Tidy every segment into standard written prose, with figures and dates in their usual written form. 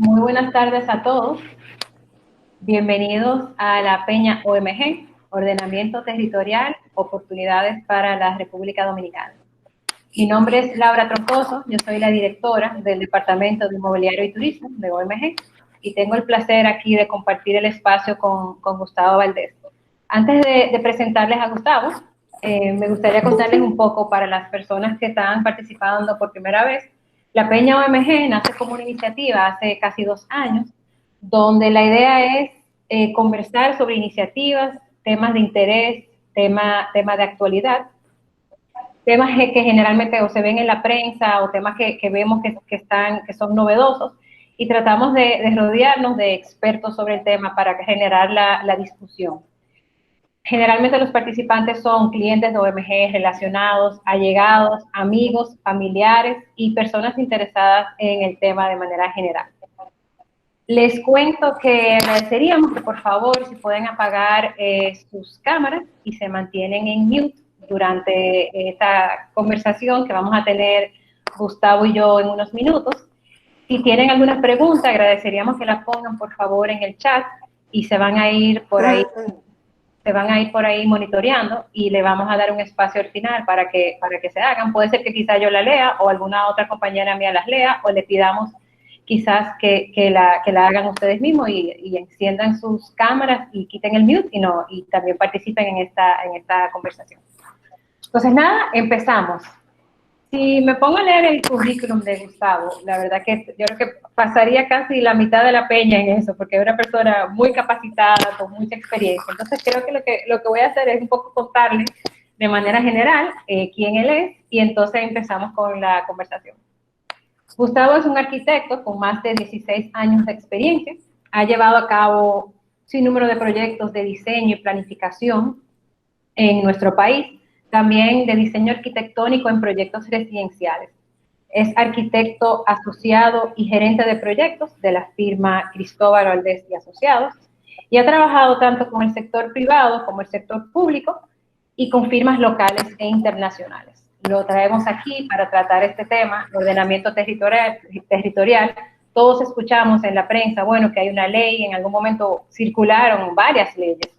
Muy buenas tardes a todos. Bienvenidos a la Peña OMG, Ordenamiento Territorial, Oportunidades para la República Dominicana. Mi nombre es Laura Troncoso, yo soy la directora del Departamento de Inmobiliario y Turismo de OMG y tengo el placer aquí de compartir el espacio con Gustavo Valdés. Antes de presentarles a Gustavo, me gustaría contarles un poco para las personas que están participando por primera vez. La Peña OMG nace como una iniciativa hace casi 2 años, donde la idea es conversar sobre iniciativas, temas de interés, temas de actualidad, temas que generalmente o se ven en la prensa o temas que vemos que son novedosos y tratamos de rodearnos de expertos sobre el tema para generar la discusión. Generalmente los participantes son clientes de OMG relacionados, allegados, amigos, familiares y personas interesadas en el tema de manera general. Les cuento que agradeceríamos que por favor si pueden apagar sus cámaras y se mantienen en mute durante esta conversación que vamos a tener Gustavo y yo en unos minutos. Si tienen alguna pregunta, agradeceríamos que la pongan por favor en el chat y se van a ir por ahí monitoreando y le vamos a dar un espacio al final para que se hagan. Puede ser que quizá yo la lea o alguna otra compañera mía las lea o le pidamos quizás que la hagan ustedes mismos y enciendan sus cámaras y quiten el mute y también participen en esta conversación. Entonces nada, empezamos. Si me pongo a leer el currículum de Gustavo, la verdad que yo creo que pasaría casi la mitad de la peña en eso, porque es una persona muy capacitada, con mucha experiencia. Entonces creo que lo que voy a hacer es un poco contarle de manera general quién él es y entonces empezamos con la conversación. Gustavo es un arquitecto con más de 16 años de experiencia. Ha llevado a cabo sin número de proyectos de diseño y planificación en nuestro país, también de diseño arquitectónico en proyectos residenciales. Es arquitecto asociado y gerente de proyectos de la firma Cristóbal Valdés y Asociados y ha trabajado tanto con el sector privado como el sector público y con firmas locales e internacionales. Lo traemos aquí para tratar este tema, ordenamiento territorial. Todos escuchamos en la prensa, bueno, que hay una ley, en algún momento circularon varias leyes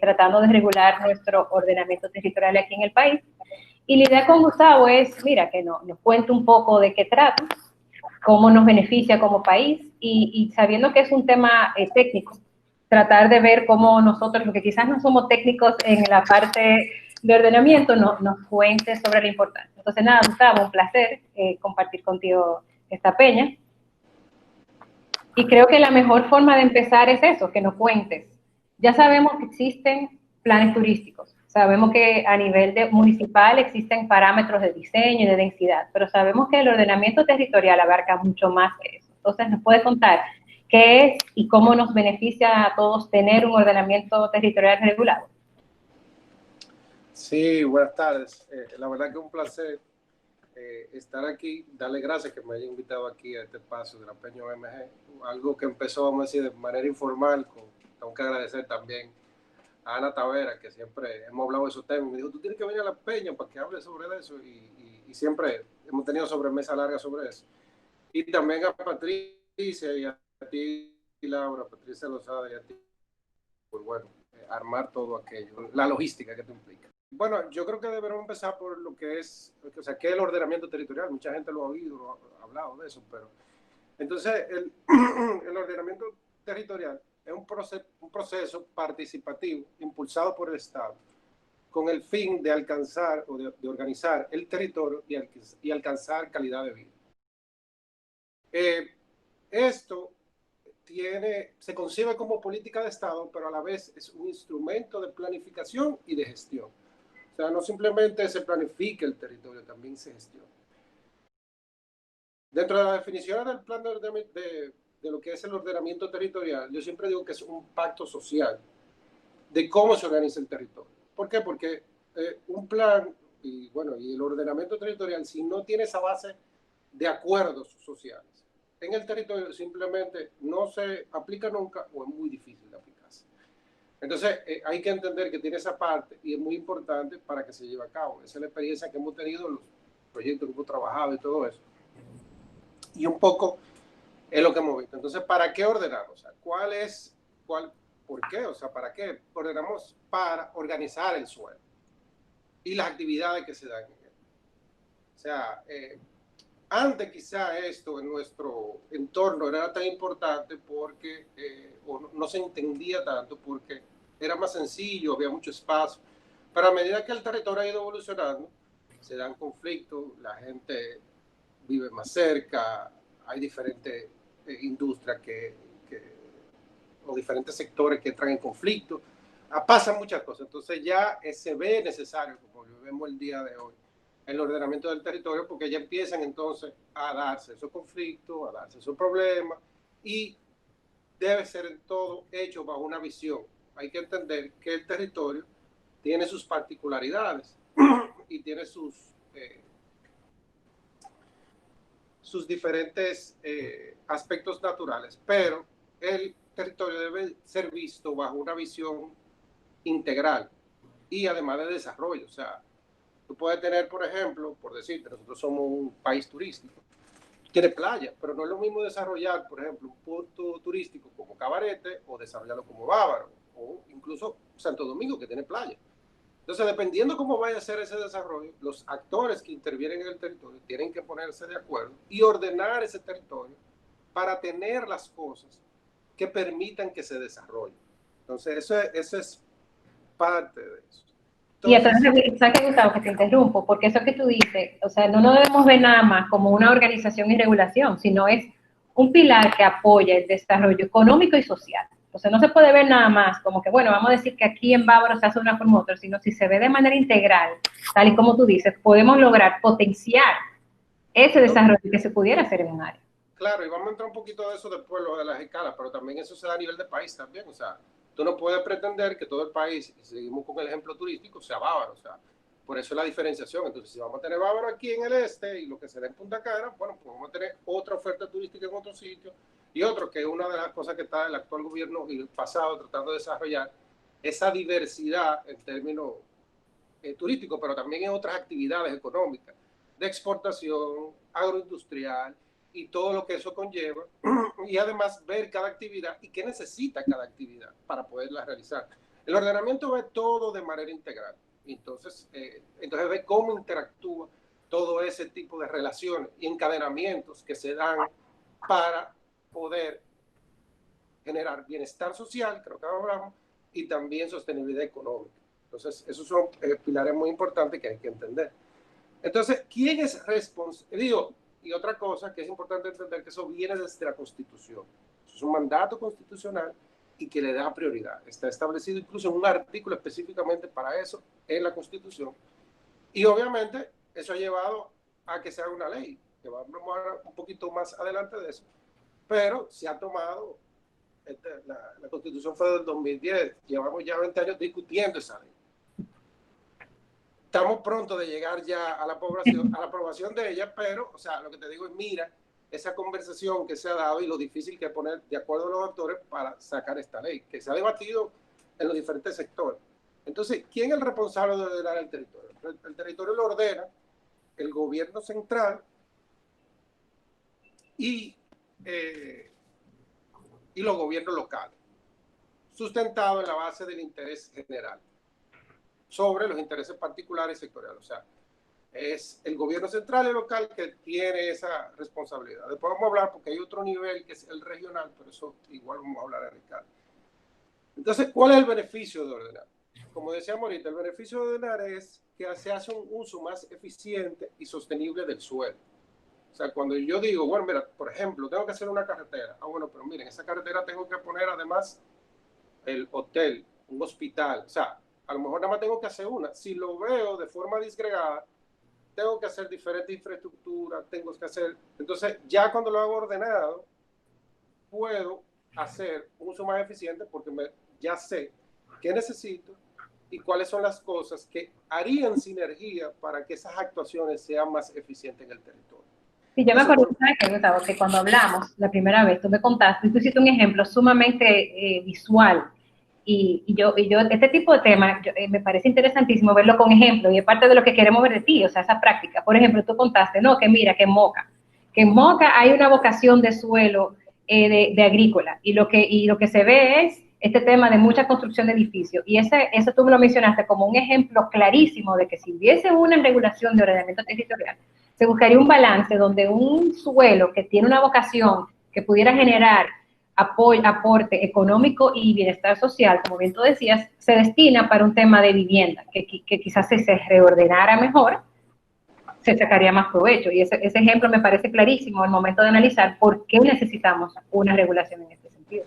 tratando de regular nuestro ordenamiento territorial aquí en el país. Y la idea con Gustavo es, mira, que nos cuente un poco de qué trata, cómo nos beneficia como país y sabiendo que es un tema técnico, tratar de ver cómo nosotros, lo que quizás no somos técnicos en la parte de ordenamiento, nos cuente sobre la importancia. Entonces, nada, Gustavo, un placer compartir contigo esta peña. Y creo que la mejor forma de empezar es eso, que nos cuentes. Ya sabemos que existen planes turísticos, sabemos que a nivel municipal existen parámetros de diseño y de densidad, pero sabemos que el ordenamiento territorial abarca mucho más que eso. Entonces, ¿nos puede contar qué es y cómo nos beneficia a todos tener un ordenamiento territorial regulado? Sí, buenas tardes. La verdad que es un placer estar aquí, darle gracias que me haya invitado aquí a este espacio de la Peña OMG, algo que empezó, vamos a decir, de manera informal. Tengo que agradecer también a Ana Tavera, que siempre hemos hablado de esos temas. Me dijo, tú tienes que venir a la Peña para que hables sobre eso y siempre hemos tenido sobremesa larga sobre eso. Y también a Patricia y a ti, Laura, Patricia Lozada y a ti, por bueno, armar todo aquello, la logística que te implica. Bueno, yo creo que debemos empezar por lo que es, o sea, ¿qué es el ordenamiento territorial? Mucha gente lo ha oído, lo ha hablado de eso, pero entonces el ordenamiento territorial es un proceso participativo impulsado por el Estado con el fin de alcanzar o de organizar el territorio y alcanzar calidad de vida. Esto se concibe como política de Estado, pero a la vez es un instrumento de planificación y de gestión. O sea, no simplemente se planifica el territorio, también se gestiona. Dentro de la definición del plan de lo que es el ordenamiento territorial, yo siempre digo que es un pacto social de cómo se organiza el territorio. ¿Por qué? Porque un plan y el ordenamiento territorial, si no tiene esa base de acuerdos sociales en el territorio, simplemente no se aplica nunca o es muy difícil de aplicarse. Entonces, hay que entender que tiene esa parte y es muy importante para que se lleve a cabo. Esa es la experiencia que hemos tenido en los proyectos que hemos trabajado y todo eso. Y un poco Es lo que hemos visto. Entonces, ¿para qué ordenamos? O sea, ¿por qué? O sea, ¿para qué? Ordenamos para organizar el suelo y las actividades que se dan en él. O sea, antes quizá esto en nuestro entorno no era tan importante porque no se entendía tanto porque era más sencillo, había mucho espacio. Pero a medida que el territorio ha ido evolucionando, se dan conflictos, la gente vive más cerca, hay diferentes industrias o diferentes sectores que entran en conflicto, pasan muchas cosas. Entonces ya se ve necesario, como lo vemos el día de hoy, el ordenamiento del territorio, porque ya empiezan entonces a darse esos conflictos, a darse esos problemas, y debe ser en todo hecho bajo una visión. Hay que entender que el territorio tiene sus particularidades y tiene sus diferentes aspectos naturales, pero el territorio debe ser visto bajo una visión integral y además de desarrollo. O sea, tú puedes tener, por ejemplo, por decirte, nosotros somos un país turístico, tiene playa, pero no es lo mismo desarrollar, por ejemplo, un punto turístico como Cabarete o desarrollarlo como Bávaro o incluso Santo Domingo, que tiene playa. Entonces, dependiendo cómo vaya a ser ese desarrollo, los actores que intervienen en el territorio tienen que ponerse de acuerdo y ordenar ese territorio para tener las cosas que permitan que se desarrolle. Entonces, eso es parte de eso. Y entonces, ¿sabes qué, Gustavo? Que te interrumpo, porque eso que tú dices, o sea, no nos debemos ver nada más como una organización y regulación, sino es un pilar que apoya el desarrollo económico y social. O sea, no se puede ver nada más como que, bueno, vamos a decir que aquí en Bávaro se hace una forma u otra, sino si se ve de manera integral, tal y como tú dices, podemos lograr potenciar ese desarrollo que se pudiera hacer en un área. Claro, y vamos a entrar un poquito de eso después, lo de las escalas, pero también eso se da a nivel de país también. O sea, tú no puedes pretender que todo el país, y seguimos con el ejemplo turístico, sea Bávaro. O sea, por eso es la diferenciación. Entonces, si vamos a tener Bávaro aquí en el este y lo que se da en Punta Cana, bueno, pues vamos a tener otra oferta turística en otro sitio y otro, que es una de las cosas que está el actual gobierno y el pasado tratando de desarrollar, esa diversidad en términos turísticos, pero también en otras actividades económicas, de exportación, agroindustrial, y todo lo que eso conlleva, y además ver cada actividad y qué necesita cada actividad para poderla realizar. El ordenamiento ve todo de manera integral, entonces ve cómo interactúa todo ese tipo de relaciones y encadenamientos que se dan para poder generar bienestar social, creo que hablamos, y también sostenibilidad económica. Entonces, esos son pilares muy importantes que hay que entender. Entonces, ¿quién es responsable? Y otra cosa que es importante entender, que eso viene desde la Constitución. Eso es un mandato constitucional y que le da prioridad. Está establecido incluso en un artículo específicamente para eso en la Constitución. Y obviamente eso ha llevado a que se haga una ley, que vamos a hablar un poquito más adelante de eso. Pero se ha tomado, la Constitución fue del 2010, llevamos ya 20 años discutiendo esa ley. Estamos pronto de llegar ya a la aprobación de ella, pero, o sea, lo que te digo es, mira, esa conversación que se ha dado y lo difícil que es poner de acuerdo a los actores para sacar esta ley, que se ha debatido en los diferentes sectores. Entonces, ¿quién es el responsable de ordenar el territorio? El territorio lo ordena el gobierno central y los gobiernos locales, sustentado en la base del interés general sobre los intereses particulares y sectoriales. O sea, es el gobierno central y local que tiene esa responsabilidad. Después vamos a hablar, porque hay otro nivel que es el regional, pero eso igual vamos a hablar en el caso. Entonces, ¿cuál es el beneficio de ordenar? Como decíamos ahorita, el beneficio de ordenar es que se hace un uso más eficiente y sostenible del suelo. O sea, cuando yo digo, bueno, mira, por ejemplo, tengo que hacer una carretera. Ah, bueno, pero miren, esa carretera tengo que poner además el hotel, un hospital. O sea, a lo mejor nada más tengo que hacer una. Si lo veo de forma disgregada, tengo que hacer diferentes infraestructuras, tengo que hacer... Entonces, ya cuando lo hago ordenado, puedo hacer un uso más eficiente porque ya sé qué necesito y cuáles son las cosas que harían sinergia para que esas actuaciones sean más eficientes en el territorio. Sí, yo me acuerdo, ¿sabes? Que cuando hablamos la primera vez, tú me contaste, tú hiciste un ejemplo sumamente visual. Y yo, este tipo de temas, me parece interesantísimo verlo con ejemplos, y es parte de lo que queremos ver de ti, o sea, esa práctica. Por ejemplo, tú contaste, no, que mira, que en Moca, que en Moca hay una vocación de suelo de agrícola, y lo que se ve es este tema de mucha construcción de edificios, y eso tú me lo mencionaste como un ejemplo clarísimo de que si hubiese una regulación de ordenamiento territorial, se buscaría un balance donde un suelo que tiene una vocación que pudiera generar aporte económico y bienestar social, como bien tú decías, se destina para un tema de vivienda, que quizás se reordenara mejor, se sacaría más provecho. Y ese ejemplo me parece clarísimo al momento de analizar por qué necesitamos una regulación en este sentido.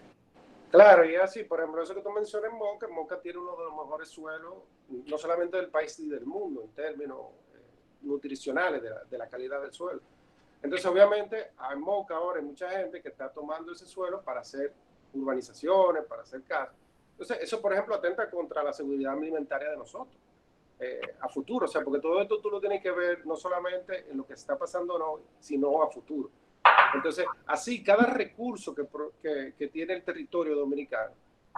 Claro, y así, por ejemplo, eso que tú mencionas en Moca tiene uno de los mejores suelos, no solamente del país y del mundo, en términos nutricionales de la calidad del suelo. Entonces, obviamente, en Moca ahora hay mucha gente que está tomando ese suelo para hacer urbanizaciones, para hacer casas. Entonces, eso, por ejemplo, atenta contra la seguridad alimentaria de nosotros a futuro. O sea, porque todo esto tú lo tienes que ver no solamente en lo que está pasando hoy, sino a futuro. Entonces, así, cada recurso que tiene el territorio dominicano,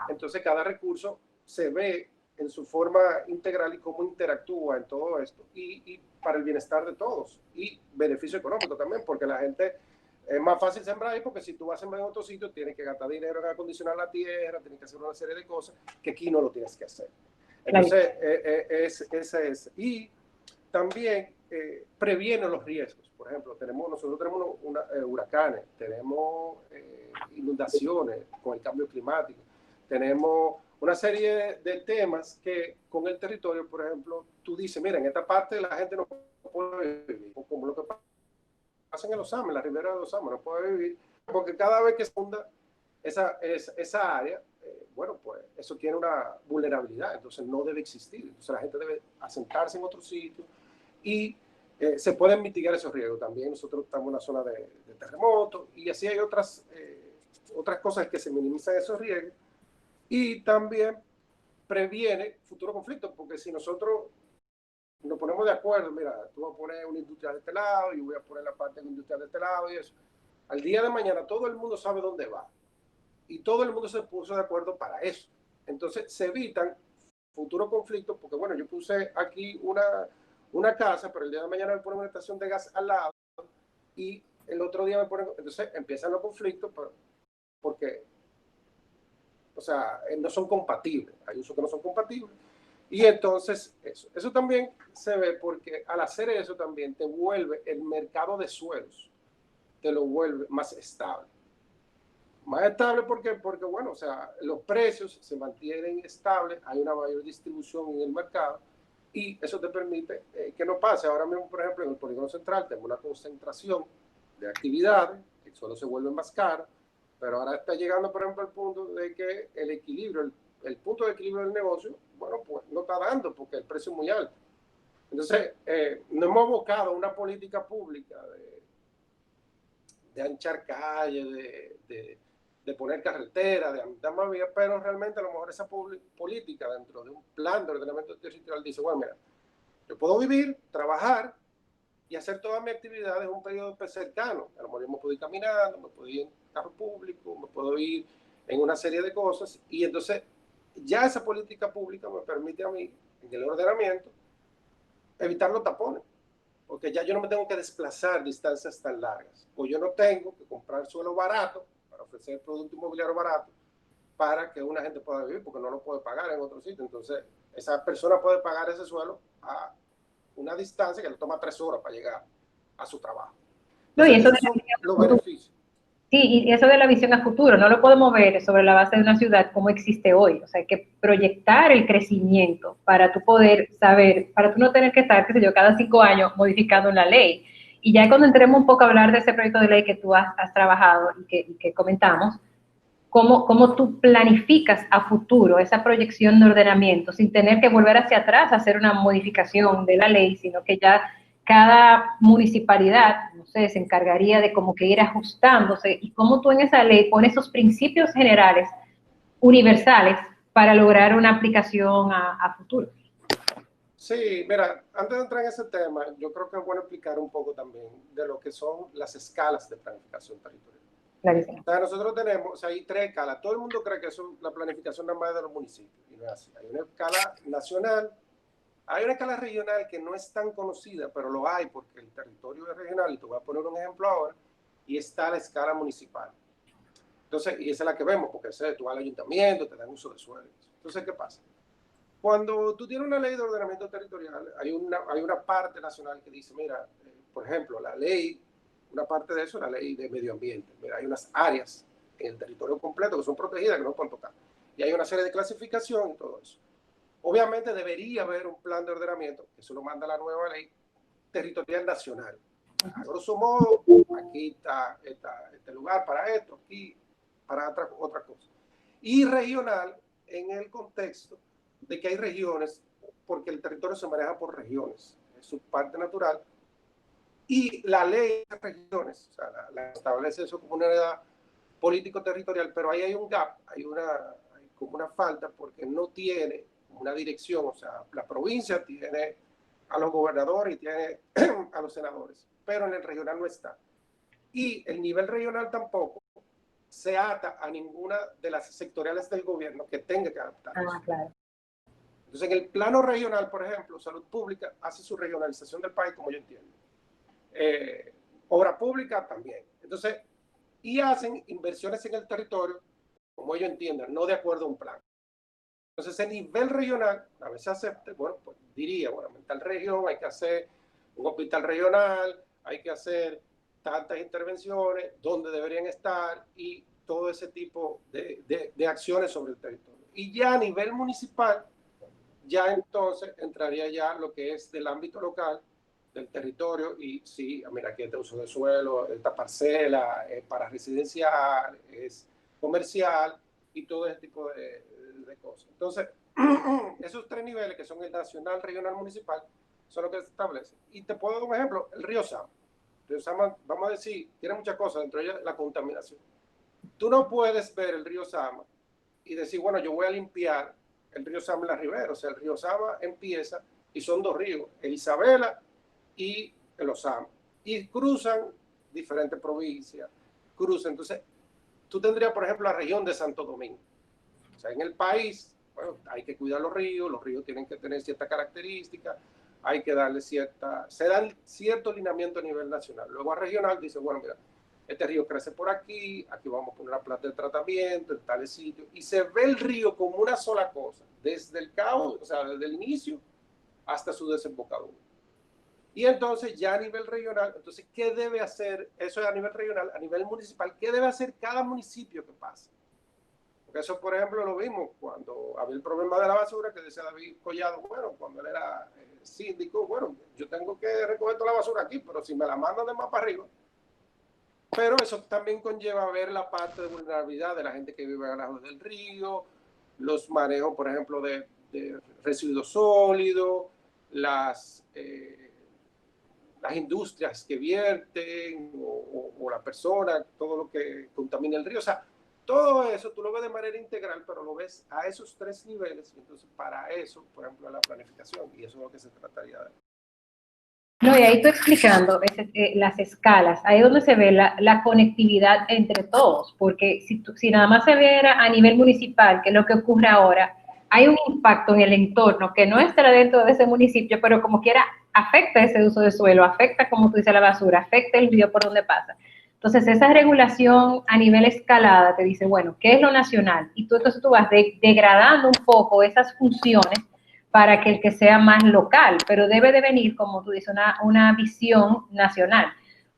entonces cada recurso se ve en su forma integral y cómo interactúa en todo esto y para el bienestar de todos y beneficio económico también, porque la gente es más fácil sembrar ahí porque si tú vas a sembrar en otro sitio tienes que gastar dinero en acondicionar la tierra, tienes que hacer una serie de cosas que aquí no lo tienes que hacer. Entonces, ese es. Y también previene los riesgos. Por ejemplo, nosotros tenemos huracanes, tenemos inundaciones con el cambio climático, tenemos una serie de temas que con el territorio, por ejemplo, tú dices, mira, en esta parte la gente no puede vivir, como lo que pasa en los Ames, en la ribera de los Ames, no puede vivir, porque cada vez que se funda esa área, bueno, pues eso tiene una vulnerabilidad, entonces no debe existir. Entonces la gente debe asentarse en otro sitio y se pueden mitigar esos riesgos. También nosotros estamos en una zona de terremotos y así hay otras cosas que se minimizan esos riesgos y también previene futuros conflictos, porque si nosotros nos ponemos de acuerdo, mira, tú vas a poner una industria de este lado y yo voy a poner la parte de industrial de este lado y eso, al día de mañana todo el mundo sabe dónde va y todo el mundo se puso de acuerdo para eso. Entonces se evitan futuros conflictos, porque bueno, yo puse aquí una casa, pero el día de mañana me ponen una estación de gas al lado y el otro día me ponen, entonces empiezan los conflictos porque, o sea, no son compatibles, hay usos que no son compatibles. Y entonces eso también se ve porque al hacer eso también te vuelve el mercado de suelos, te lo vuelve más estable. Más estable porque bueno, o sea, los precios se mantienen estables, hay una mayor distribución en el mercado y eso te permite que no pase. Ahora mismo, por ejemplo, en el Polígono Central tenemos una concentración de actividades que solo se vuelven más caras, pero ahora está llegando, por ejemplo, el punto de que el equilibrio, el punto de equilibrio del negocio, bueno, pues no está dando porque el precio es muy alto. Entonces, nos hemos abocado a una política pública de anchar calles, de poner carretera, de andar más vías, pero realmente a lo mejor esa política dentro de un plan de ordenamiento territorial dice, bueno, mira, yo puedo vivir, trabajar y hacer todas mis actividades en un periodo cercano. A lo mejor yo me puedo ir caminando, me puedo ir en carro público, me puedo ir en una serie de cosas y entonces ya esa política pública me permite a mí, en el ordenamiento, evitar los tapones. Porque ya yo no me tengo que desplazar distancias tan largas. O yo no tengo que comprar suelo barato para ofrecer producto inmobiliario barato para que una gente pueda vivir, porque no lo puede pagar en otro sitio. Entonces, esa persona puede pagar ese suelo a una distancia que le toma 3 horas para llegar a su trabajo. No, y Entonces, eso esos son los beneficios. Sí, y eso de la visión a futuro, no lo podemos ver sobre la base de una ciudad como existe hoy. O sea, hay que proyectar el crecimiento para tú poder saber, para tú no tener que estar, qué sé yo, cada 5 años modificando una ley. Y ya cuando entremos un poco a hablar de ese proyecto de ley que tú has trabajado y que comentamos, cómo tú planificas a futuro esa proyección de ordenamiento sin tener que volver hacia atrás a hacer una modificación de la ley, sino que ya cada municipalidad, no sé, se encargaría de como que ir ajustándose y cómo tú en esa ley pones esos principios generales universales para lograr una aplicación a futuro. Sí, mira, antes de entrar en ese tema, yo creo que es bueno explicar un poco también de lo que son las escalas de planificación territorial. Clarísimo. O sea, nosotros tenemos, o sea, hay 3 escalas. Todo el mundo cree que eso, la planificación nada más es de los municipios. Y no es así. Hay una escala nacional, Hay una escala regional que no es tan conocida, pero lo hay porque el territorio es regional, y te voy a poner un ejemplo ahora, y está la escala municipal. Entonces, y esa es la que vemos, porque tú vas al ayuntamiento, te dan uso de suelo. Entonces, ¿qué pasa? Cuando tú tienes una ley de ordenamiento territorial, hay una parte nacional que dice, mira, por ejemplo, la ley, una parte de eso es la ley de medio ambiente. Mira, hay unas áreas en el territorio completo que son protegidas, que no pueden tocar. Y hay una serie de clasificación y todo eso. Obviamente debería haber un plan de ordenamiento, que eso lo manda la nueva ley territorial nacional. A grosso modo, aquí está este lugar para esto, aquí para otra cosa. Y regional en el contexto de que hay regiones, porque el territorio se maneja por regiones, es su parte natural, y la ley de regiones, o sea, la establece eso como una unidad político-territorial, pero ahí hay un gap, hay como una falta, porque no tiene una dirección, o sea, la provincia tiene a los gobernadores y tiene a los senadores, pero en el regional no está. Y el nivel regional tampoco se ata a ninguna de las sectoriales del gobierno que tenga que adaptarse. Ah, claro. Entonces, en el plano regional, por ejemplo, salud pública hace su regionalización del país, como yo entiendo. Obra pública también. Entonces, y hacen inversiones en el territorio, como ellos entiendan, no de acuerdo a un plan. Entonces, a nivel regional, a veces acepte, bueno, pues diría, bueno, en tal región hay que hacer un hospital regional, hay que hacer tantas intervenciones, donde deberían estar y todo ese tipo de acciones sobre el territorio. Y ya a nivel municipal, ya entonces entraría ya lo que es del ámbito local, del territorio, y sí, mira, aquí este uso de suelo, esta parcela es para residencial, es comercial y todo ese tipo de cosas. Entonces, esos tres niveles que son el nacional, regional, municipal, son los que se establecen. Y te puedo dar un ejemplo, el río Sama. El río Sama, vamos a decir, tiene muchas cosas, dentro de ellas la contaminación. Tú no puedes ver el río Sama y decir, bueno, yo voy a limpiar el río Sama en la ribera. O sea, el río Sama empieza y son dos ríos, el Isabela y el Osama. Y cruzan diferentes provincias, cruzan. Entonces, tú tendrías, por ejemplo, la región de Santo Domingo. O sea, en el país, bueno, hay que cuidar los ríos tienen que tener ciertas características, hay que darle se dan cierto lineamiento a nivel nacional. Luego a regional dice, bueno, mira, este río crece por aquí, aquí vamos a poner una planta de tratamiento, en tales sitios, y se ve el río como una sola cosa, desde el cabo, o sea, desde el inicio hasta su desembocadura. Y entonces ya a nivel regional, entonces, ¿qué debe hacer? Eso es a nivel regional, a nivel municipal, ¿qué debe hacer cada municipio que pase? Porque eso, por ejemplo, lo vimos cuando había el problema de la basura, que decía David Collado, bueno, cuando él era síndico, bueno, yo tengo que recoger toda la basura aquí, pero si me la mandan de más para arriba. Pero eso también conlleva ver la parte de vulnerabilidad de la gente que vive al lado del río, los manejos, por ejemplo, de residuos sólidos, las industrias que vierten o la persona, todo lo que contamina el río. O sea, todo eso tú lo ves de manera integral, pero lo ves a esos tres niveles. Entonces, para eso, por ejemplo, la planificación, y eso es lo que se trataría de. No, y ahí tú explicando las escalas, ahí es donde se ve la conectividad entre todos, porque si nada más se viera a nivel municipal, que es lo que ocurre ahora, hay un impacto en el entorno que no estará dentro de ese municipio, pero como quiera afecta ese uso de suelo, afecta, como tú dices, la basura, afecta el río por donde pasa. Entonces, esa regulación a nivel escalada te dice, bueno, ¿qué es lo nacional? Y entonces tú vas degradando un poco esas funciones para que el que sea más local, pero debe de venir, como tú dices, una visión nacional.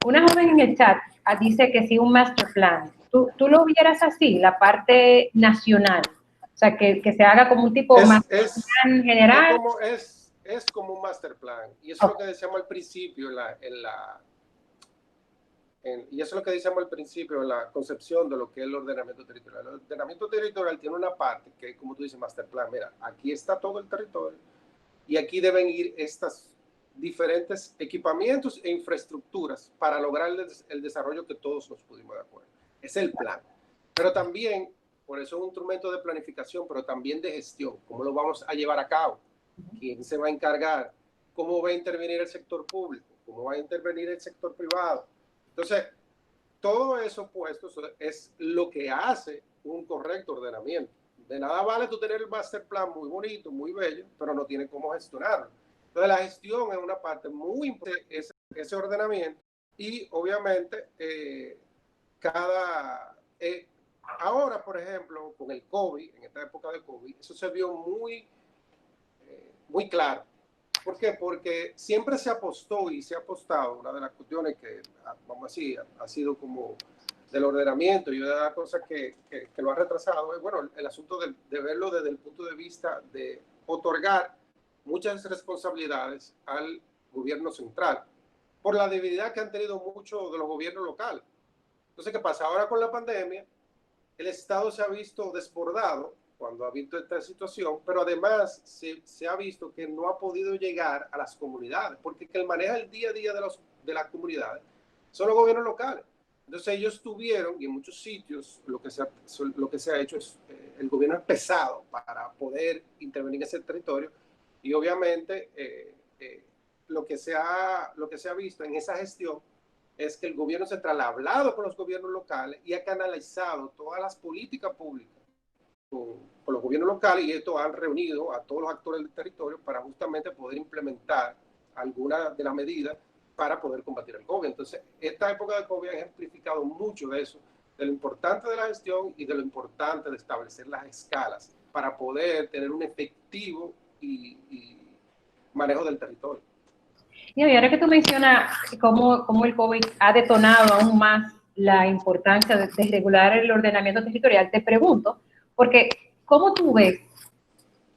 Una joven en el chat dice que sí, un master plan. ¿Tú lo vieras así, la parte nacional? O sea, que se haga como un tipo master plan general. Es como un master plan, y eso es lo que decíamos al principio y eso es lo que decíamos al principio en la concepción de lo que es el ordenamiento territorial. El ordenamiento territorial tiene una parte que es, como tú dices, master plan. Mira, aquí está todo el territorio y aquí deben ir estos diferentes equipamientos e infraestructuras para lograr el desarrollo que todos nos pudimos de acuerdo. Es el plan. Pero también, por eso es un instrumento de planificación, pero también de gestión. ¿Cómo lo vamos a llevar a cabo? ¿Quién se va a encargar? ¿Cómo va a intervenir el sector público? ¿Cómo va a intervenir el sector privado? Entonces, todo eso puesto es lo que hace un correcto ordenamiento de nada vale tú tener el master plan muy bonito, muy bello, pero no tienes cómo gestionarlo. Entonces la gestión es una parte muy importante, ese ordenamiento, y obviamente ahora, por ejemplo, con el COVID, en esta época de COVID, eso se vio muy claro. ¿Por qué? Porque siempre se apostó y se ha apostado, una de las cuestiones que, vamos a decir, ha sido como del ordenamiento y una de las cosas que lo ha retrasado es, bueno, el asunto de verlo desde el punto de vista de otorgar muchas responsabilidades al gobierno central por la debilidad que han tenido muchos de los gobiernos locales. Entonces, ¿qué pasa? Ahora con la pandemia, el Estado se ha visto desbordado cuando ha visto esta situación, pero además se ha visto que no ha podido llegar a las comunidades, porque el maneja el día a día de las comunidades son los gobiernos locales. Entonces ellos tuvieron, y en muchos sitios lo que se ha hecho es, el gobierno es pesado para poder intervenir en ese territorio, y obviamente lo que se ha visto en esa gestión es que el gobierno central ha hablado con los gobiernos locales y ha canalizado todas las políticas públicas con los gobiernos locales, y esto han reunido a todos los actores del territorio para justamente poder implementar algunas de las medidas para poder combatir el COVID. Entonces, esta época de COVID ha ejemplificado mucho de eso, de lo importante de la gestión y de lo importante de establecer las escalas para poder tener un efectivo y manejo del territorio. Y ahora que tú mencionas cómo el COVID ha detonado aún más la importancia de regular el ordenamiento territorial, te pregunto, porque ¿cómo tú ves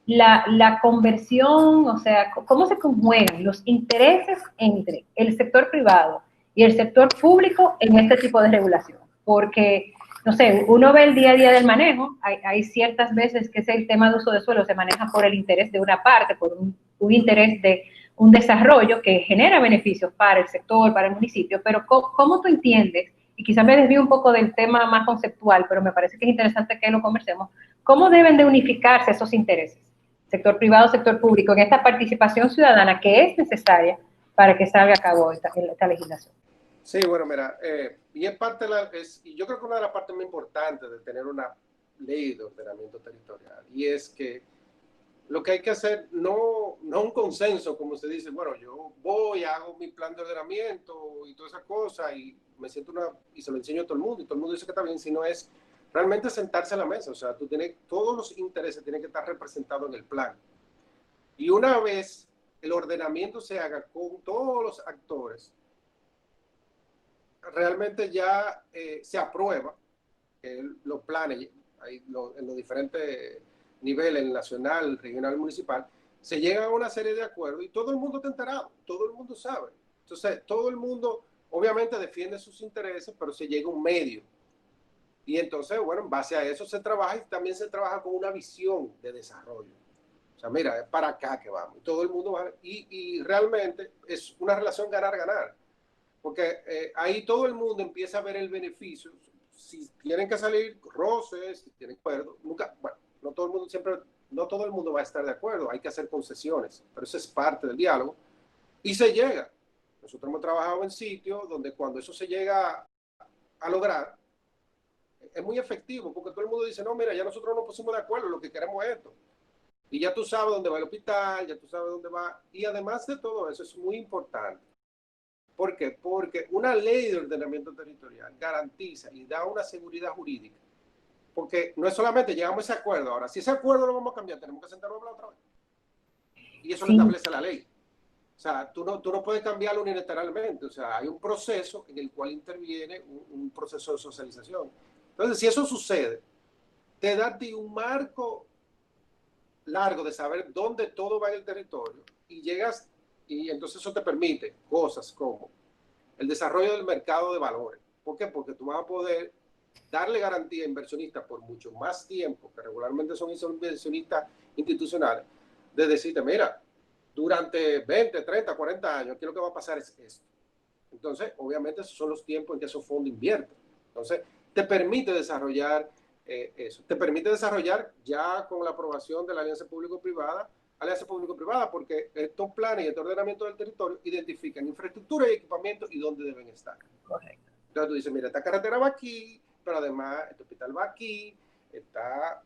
la conversión, o sea, cómo se conjugan los intereses entre el sector privado y el sector público en este tipo de regulación? Porque, no sé, uno ve el día a día del manejo, hay ciertas veces que ese tema de uso de suelo se maneja por el interés de una parte, por un interés de un desarrollo que genera beneficios para el sector, para el municipio, pero ¿cómo tú entiendes? Y quizás me desvío un poco del tema más conceptual, pero me parece que es interesante que lo conversemos. ¿Cómo deben de unificarse esos intereses? Sector privado, sector público, en esta participación ciudadana que es necesaria para que salga a cabo esta legislación. Sí, bueno, mira, y es parte y yo creo que una de las partes más importantes de tener una ley de ordenamiento territorial, y es que lo que hay que hacer, no un consenso, como se dice, bueno, yo voy, hago mi plan de ordenamiento y todas esas cosas, y me siento y se lo enseño a todo el mundo, y todo el mundo dice que está bien, sino es realmente sentarse a la mesa. O sea, todos los intereses tienen que estar representados en el plan. Y una vez el ordenamiento se haga con todos los actores, realmente ya se aprueba los planes en los diferentes niveles, el nacional, regional, municipal, se llega a una serie de acuerdos y todo el mundo está enterado, todo el mundo sabe. Entonces, todo el mundo obviamente defiende sus intereses, pero se llega a un medio. Y entonces, bueno, en base a eso se trabaja, y también se trabaja con una visión de desarrollo. O sea, mira, es para acá que vamos. Todo el mundo va, y realmente es una relación ganar-ganar. Porque ahí todo el mundo empieza a ver el beneficio. Si tienen que salir roces, si tienen acuerdo, nunca, bueno, no todo el mundo va a estar de acuerdo, hay que hacer concesiones, pero eso es parte del diálogo, y se llega. Nosotros hemos trabajado en sitios donde cuando eso se llega a lograr, es muy efectivo, porque todo el mundo dice, no, mira, ya nosotros nos pusimos de acuerdo, lo que queremos es esto. Y ya tú sabes dónde va el hospital, ya tú sabes dónde va, y además de todo eso es muy importante. ¿Por qué? Porque una ley de ordenamiento territorial garantiza y da una seguridad jurídica. Porque no es solamente llegamos a ese acuerdo, ahora, si ese acuerdo lo vamos a cambiar, tenemos que sentarnos a hablar otra vez. Y eso lo establece la ley. O sea, tú no puedes cambiarlo unilateralmente. O sea, hay un proceso en el cual interviene un proceso de socialización. Entonces, si eso sucede, te da a ti un marco largo de saber dónde todo va en el territorio, y llegas, y entonces eso te permite cosas como el desarrollo del mercado de valores. ¿Por qué? Porque tú vas a poder darle garantía a inversionistas por mucho más tiempo, que regularmente son inversionistas institucionales, de decirte, mira, durante 20, 30, 40 años, aquí lo que va a pasar es esto. Entonces, obviamente, esos son los tiempos en que esos fondos invierten. Entonces, te permite desarrollar eso. Te permite desarrollar ya con la aprobación de la alianza público-privada, porque estos planes y este ordenamiento del territorio identifican infraestructura y equipamiento y dónde deben estar. Correcto. Entonces tú dices, mira, esta carretera va aquí, pero además este hospital va aquí, está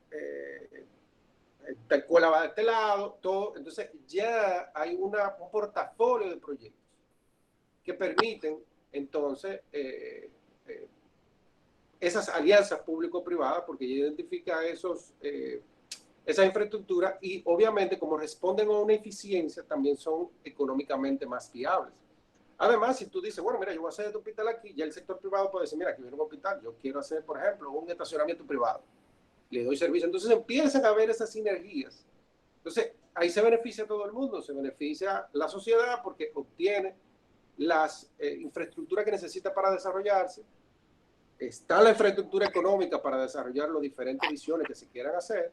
escuela va de este lado, todo. Entonces ya hay un portafolio de proyectos que permiten entonces esas alianzas público-privadas, porque ya identifica esa infraestructura y obviamente como responden a una eficiencia, también son económicamente más viables. Además, si tú dices, bueno, mira, yo voy a hacer este hospital aquí, ya el sector privado puede decir, mira, aquí viene un hospital, yo quiero hacer, por ejemplo, un estacionamiento privado, le doy servicio. Entonces empiezan a ver esas sinergias. Entonces, ahí se beneficia todo el mundo, se beneficia la sociedad porque obtiene las infraestructuras que necesita para desarrollarse, está la infraestructura económica para desarrollar las diferentes visiones que se quieran hacer,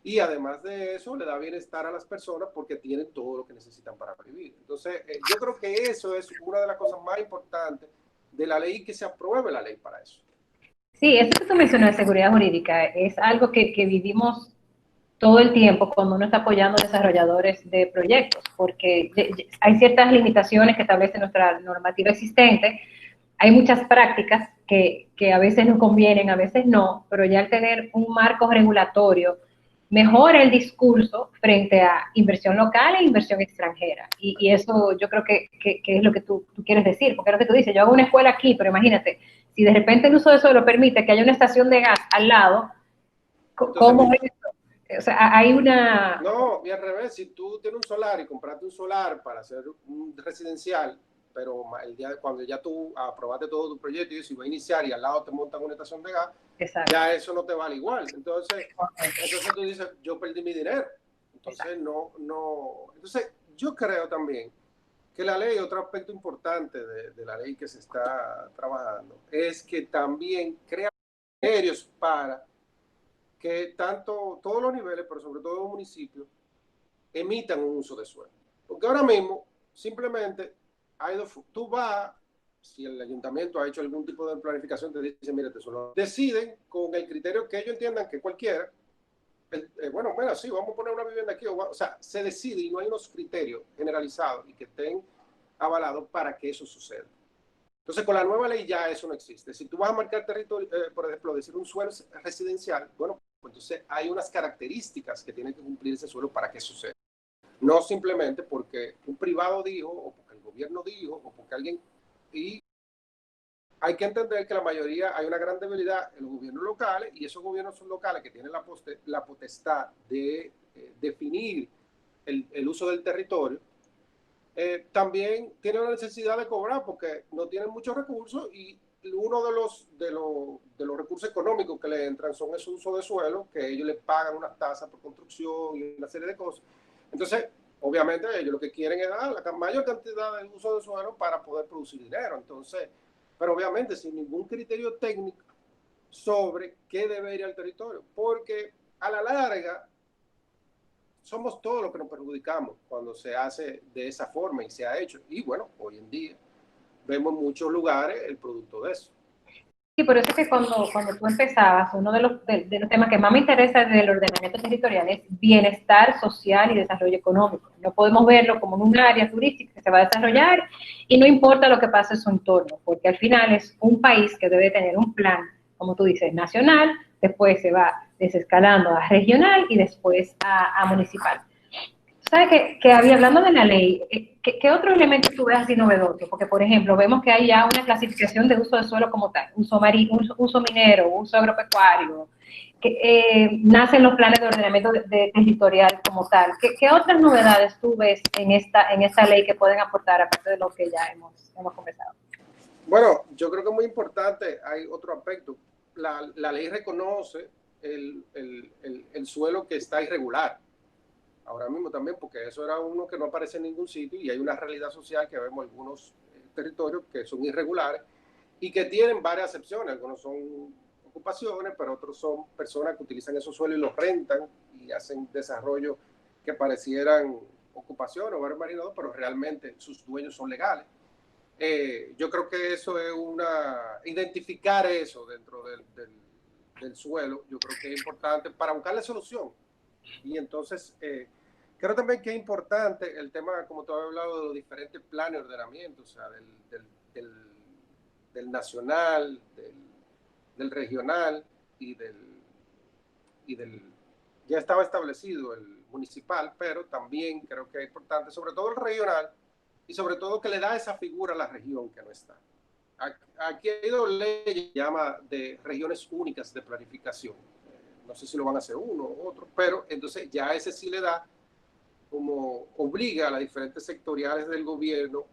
y además de eso le da bienestar a las personas porque tienen todo lo que necesitan para vivir. Entonces, yo creo que eso es una de las cosas más importantes de la ley, que se apruebe la ley para eso. Sí, eso que tú mencionas de seguridad jurídica es algo que vivimos todo el tiempo cuando uno está apoyando a desarrolladores de proyectos, porque hay ciertas limitaciones que establece nuestra normativa existente, hay muchas prácticas que a veces nos convienen, a veces no, pero ya al tener un marco regulatorio mejora el discurso frente a inversión local e inversión extranjera. Y eso yo creo que es lo que tú quieres decir, porque es lo que tú dices, yo hago una escuela aquí, pero imagínate, si de repente el uso de suelo permite que haya una estación de gas al lado, ¿cómo es eso? O sea, hay una... No, y al revés, si tú tienes un solar y compraste un solar para hacer un residencial, pero el día cuando ya tú aprobaste todo tu proyecto y si va a iniciar y al lado te montan una estación de gas, exacto, ya eso no te vale igual. Entonces tú dices, yo perdí mi dinero. Entonces, Entonces, yo creo también que la ley, otro aspecto importante de la ley que se está trabajando, es que también crea criterios para que todos los niveles, pero sobre todo los municipios, emitan un uso de suelo. Porque ahora mismo, simplemente, tú vas, si el ayuntamiento ha hecho algún tipo de planificación, te dice, mire, deciden con el criterio que ellos entiendan que cualquiera, bueno, mira, sí, vamos a poner una vivienda aquí, o sea, se decide y no hay unos criterios generalizados y que estén avalados para que eso suceda. Entonces, con la nueva ley ya eso no existe. Si tú vas a marcar territorio, por ejemplo, decir un suelo residencial, bueno, pues entonces hay unas características que tiene que cumplir ese suelo para que suceda. No simplemente porque un privado dijo, o porque el gobierno dijo, o porque alguien... Y hay que entender que la mayoría, hay una gran debilidad en los gobiernos locales, y esos gobiernos son locales que tienen la potestad de definir el uso del territorio. También tienen la necesidad de cobrar porque no tienen muchos recursos, y uno de los recursos económicos que le entran son esos usos de suelo, que ellos les pagan unas tasas por construcción y una serie de cosas. Entonces, obviamente, ellos lo que quieren es dar la mayor cantidad de uso de suelo para poder producir dinero. Entonces, pero obviamente sin ningún criterio técnico sobre qué debe ir al territorio, porque a la larga somos todos los que nos perjudicamos cuando se hace de esa forma, y se ha hecho. Y bueno, hoy en día vemos en muchos lugares el producto de eso. Sí, por eso es que cuando tú empezabas, uno de los temas que más me interesa del ordenamiento territorial es bienestar social y desarrollo económico. No podemos verlo como un área turística que se va a desarrollar y no importa lo que pase en su entorno, porque al final es un país que debe tener un plan, como tú dices, nacional, después se va desescalando a regional y después a municipal. ¿Sabes que había, hablando de la ley, ¿qué otro elemento tú ves así novedoso? Porque, por ejemplo, vemos que hay ya una clasificación de uso de suelo como tal, uso marino, uso minero, uso agropecuario, que nacen los planes de ordenamiento territorial como tal. ¿Qué otras novedades tú ves en esta ley que pueden aportar, aparte de lo que ya hemos conversado? Bueno, yo creo que es muy importante, hay otro aspecto. La ley reconoce el suelo que está irregular. Ahora mismo también, porque eso era uno que no aparece en ningún sitio, y hay una realidad social que vemos algunos territorios que son irregulares y que tienen varias excepciones. Algunos son ocupaciones, pero otros son personas que utilizan esos suelos y los rentan y hacen desarrollo que parecieran ocupaciones o barrios marinados, pero realmente sus dueños son legales. Yo creo que eso es identificar eso dentro del suelo, yo creo que es importante para buscarle solución. Y entonces, creo también que es importante el tema, como tú has hablado, de los diferentes planes de ordenamiento, o sea, del nacional, del regional y del ya estaba establecido el municipal, pero también creo que es importante, sobre todo el regional, y sobre todo que le da esa figura a la región que no está. Aquí hay dos leyes que llama de regiones únicas de planificación. No sé si lo van a hacer uno u otro, pero entonces ya ese sí le da como obliga a las diferentes sectoriales del gobierno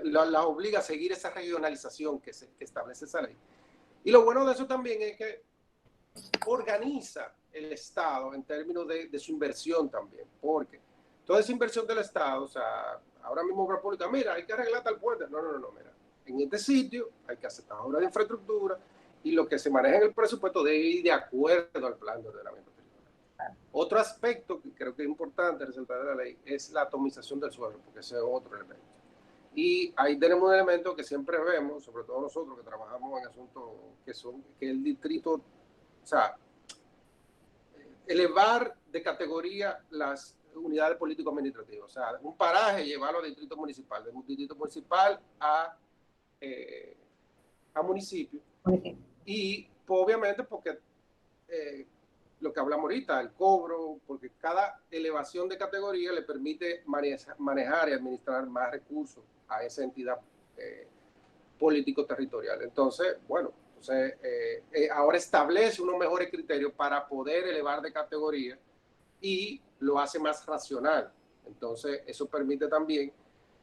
la obliga a seguir esa regionalización que establece esa ley. Y lo bueno de eso también es que organiza el Estado en términos de su inversión también, porque toda esa inversión del Estado, o sea, ahora mismo obra pública, mira, hay que arreglar tal puente. No, mira, en este sitio hay que hacer obra de infraestructura y lo que se maneja en el presupuesto debe ir de acuerdo al plan de ordenamiento territorial. Otro aspecto que creo que es importante resaltar de la ley es la atomización del suelo, porque ese es otro elemento. Y ahí tenemos un elemento que siempre vemos, sobre todo nosotros que trabajamos en asuntos que el distrito, o sea, elevar de categoría las unidades político-administrativas. O sea, un paraje, llevarlo a distrito municipal, de un distrito municipal a municipio. Y pues, obviamente porque lo que hablamos ahorita, el cobro, porque cada elevación de categoría le permite manejar y administrar más recursos a esa entidad político-territorial. Entonces, bueno, ahora establece unos mejores criterios para poder elevar de categoría y lo hace más racional. Entonces, eso permite también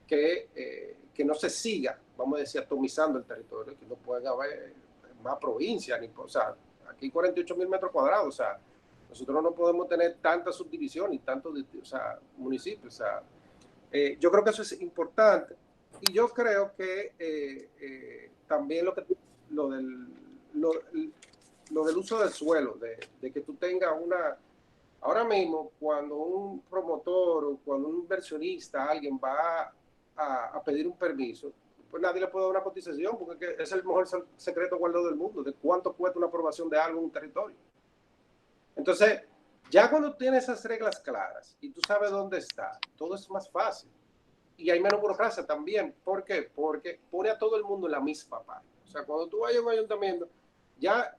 que no se siga, vamos a decir, atomizando el territorio, que no pueda haber más provincias, o sea, aquí 48.000 metros cuadrados, o sea, nosotros no podemos tener tantas subdivisiones y tantos municipios, o sea, yo creo que eso es importante. Y yo creo que también lo del uso del suelo, de que tú tengas ahora mismo cuando un promotor o cuando un inversionista, alguien va a pedir un permiso, pues nadie le puede dar una cotización porque es el mejor secreto guardado del mundo, de cuánto cuesta una aprobación de algo en un territorio. Entonces, ya cuando tienes esas reglas claras y tú sabes dónde está, todo es más fácil. Y hay menos burocracia también. ¿Por qué? Porque pone a todo el mundo en la misma parte. O sea, cuando tú vayas a un ayuntamiento, ya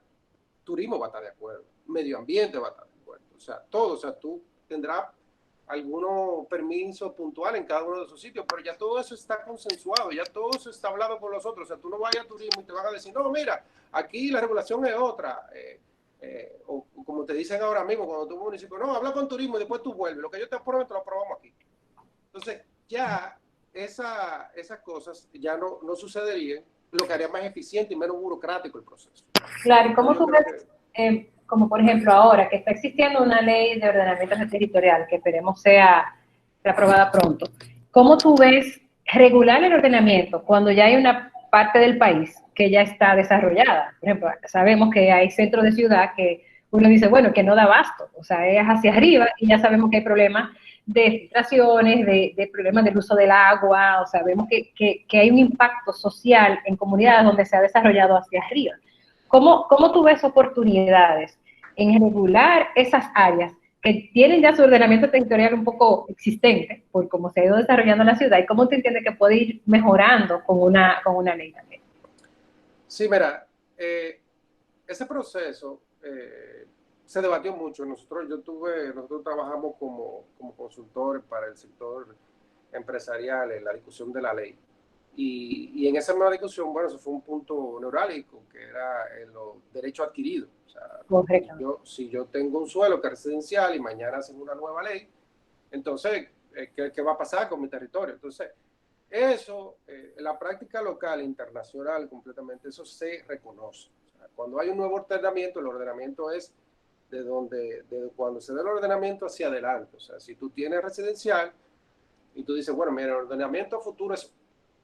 turismo va a estar de acuerdo, medio ambiente va a estar de acuerdo. O sea, todo. O sea, tú tendrás algunos permisos puntuales en cada uno de esos sitios, pero ya todo eso está consensuado, ya todo eso está hablado por los otros. O sea, tú no vayas a turismo y te van a decir, no, mira, aquí la regulación es otra. O como te dicen ahora mismo, cuando tú municipio, no, habla con turismo y después tú vuelves. Lo que yo te apruebo, te lo aprobamos aquí. Entonces, ya esas cosas ya no sucederían, lo que haría más eficiente y menos burocrático el proceso. Claro, ¿y cómo tú ves, como por ejemplo ahora que está existiendo una ley de ordenamiento territorial que esperemos sea aprobada pronto, ¿cómo tú ves regular el ordenamiento cuando ya hay una parte del país que ya está desarrollada? Por ejemplo, sabemos que hay centros de ciudad que uno dice, bueno, que no da abasto, o sea, es hacia arriba y ya sabemos que hay problemas de filtraciones, de problemas del uso del agua, o sea, vemos que hay un impacto social en comunidades donde se ha desarrollado hacia arriba. ¿Cómo tú ves oportunidades en regular esas áreas que tienen ya su ordenamiento territorial un poco existente, por cómo se ha ido desarrollando la ciudad, y cómo tú entiendes que puede ir mejorando con una ley también? Sí, mira, ese proceso se debatió mucho. Nosotros trabajamos como consultores para el sector empresarial en la discusión de la ley. Y en esa nueva discusión, bueno, eso fue un punto neurálgico, que era en los derechos adquiridos. O sea, si yo tengo un suelo que es residencial y mañana hacen una nueva ley, entonces, ¿qué va a pasar con mi territorio? Entonces, eso, en la práctica local e internacional completamente, eso se reconoce. O sea, cuando hay un nuevo ordenamiento, el ordenamiento es de cuando se da el ordenamiento hacia adelante. O sea, si tú tienes residencial y tú dices, bueno, mira, el ordenamiento futuro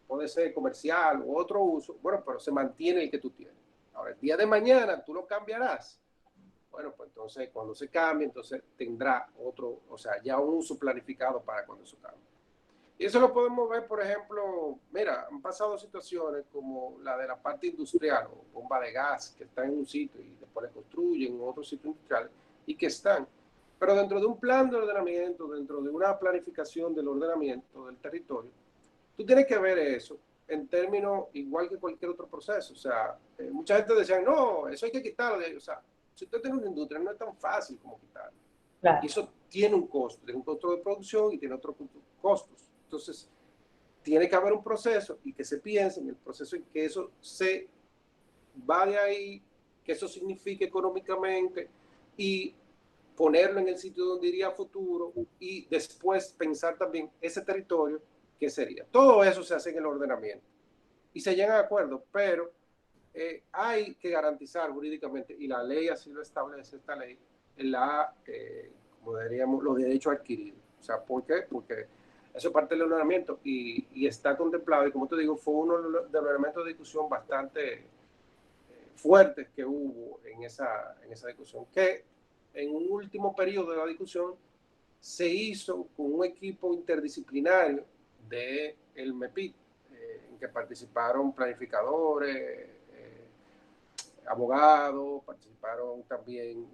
puede ser comercial u otro uso, bueno, pero se mantiene el que tú tienes. Ahora, el día de mañana tú lo cambiarás. Bueno, pues entonces cuando se cambie, entonces tendrá otro, o sea, ya un uso planificado para cuando eso cambie. Y eso lo podemos ver, por ejemplo, mira, han pasado situaciones como la de la parte industrial o bomba de gas que está en un sitio y después le construyen en otro sitio industrial y que están. Pero dentro de un plan de ordenamiento, dentro de una planificación del ordenamiento del territorio, tú tienes que ver eso en términos igual que cualquier otro proceso. O sea, mucha gente decía, no, eso hay que quitarlo. O sea, si usted tiene una industria, no es tan fácil como quitarlo. Claro. Y eso tiene un costo de producción y tiene otros costos. Entonces, tiene que haber un proceso y que se piense en el proceso y que eso se vaya ahí, que eso signifique económicamente y ponerlo en el sitio donde iría a futuro y después pensar también ese territorio, ¿qué sería? Todo eso se hace en el ordenamiento y se llega a acuerdo, pero hay que garantizar jurídicamente, y la ley así lo establece, esta ley, como diríamos, los derechos adquiridos. O sea, ¿por qué? Porque eso es parte del ordenamiento y está contemplado, y como te digo, fue uno de los elementos de discusión bastante fuertes que hubo en esa discusión, que en un último periodo de la discusión se hizo con un equipo interdisciplinario del MEPIT, en que participaron planificadores, abogados, participaron también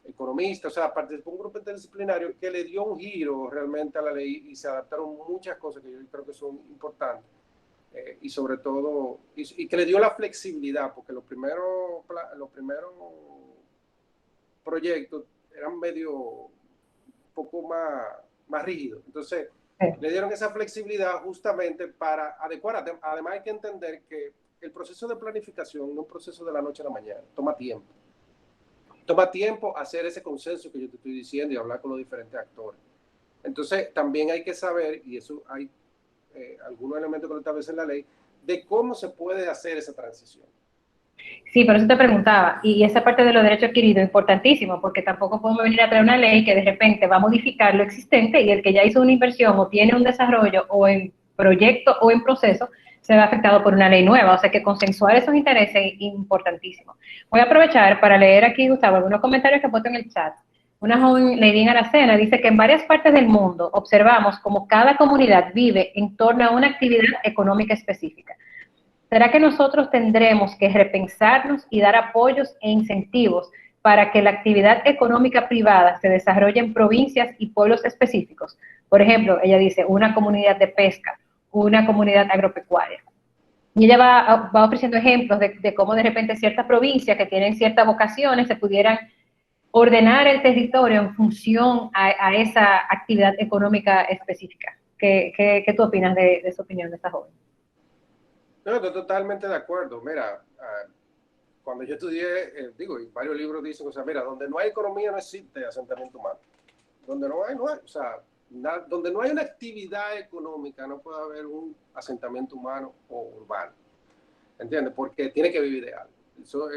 economistas, o sea, participó un grupo interdisciplinario que le dio un giro realmente a la ley y se adaptaron muchas cosas que yo creo que son importantes. Y sobre todo, y que le dio la flexibilidad, porque los primeros proyectos eran medio un poco más rígidos. Entonces, le dieron esa flexibilidad justamente para adecuar. Además, hay que entender que el proceso de planificación no es un proceso de la noche a la mañana, toma tiempo. Toma tiempo hacer ese consenso que yo te estoy diciendo y hablar con los diferentes actores. Entonces, también hay que saber, y eso hay algunos elementos que lo establecen la ley, de cómo se puede hacer esa transición. Sí, por eso te preguntaba, y esa parte de los derechos adquiridos es importantísimo, porque tampoco podemos venir a traer una ley que de repente va a modificar lo existente y el que ya hizo una inversión o tiene un desarrollo o en proyecto o en proceso se ve afectado por una ley nueva, o sea que consensuar esos intereses es importantísimo. Voy a aprovechar para leer aquí, Gustavo, algunos comentarios que he puesto en el chat. Una joven, Lady Aracena, dice que en varias partes del mundo observamos como cada comunidad vive en torno a una actividad económica específica. ¿Será que nosotros tendremos que repensarnos y dar apoyos e incentivos para que la actividad económica privada se desarrolle en provincias y pueblos específicos? Por ejemplo, ella dice, una comunidad de pesca, una comunidad agropecuaria. Y ella va ofreciendo ejemplos de cómo de repente ciertas provincias que tienen ciertas vocaciones se pudieran ordenar el territorio en función a esa actividad económica específica. ¿Qué tú opinas de esa opinión de esta joven? No, estoy totalmente de acuerdo. Mira, cuando yo estudié, digo, y varios libros dicen, o sea, mira, donde no hay economía no existe asentamiento humano. Donde no hay, o sea, donde no hay una actividad económica no puede haber un asentamiento humano o urbano. ¿Entiendes? Porque tiene que vivir de algo.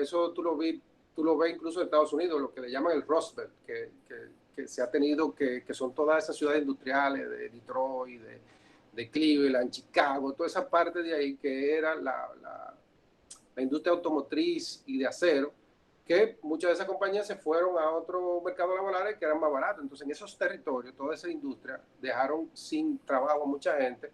Eso tú lo ves incluso en Estados Unidos, lo que le llaman el Rust Belt, que se ha tenido, que son todas esas ciudades industriales de Detroit, de Cleveland, Chicago, toda esa parte de ahí que era la industria automotriz y de acero, que muchas de esas compañías se fueron a otros mercados laborales que eran más baratos. Entonces, en esos territorios, toda esa industria dejaron sin trabajo a mucha gente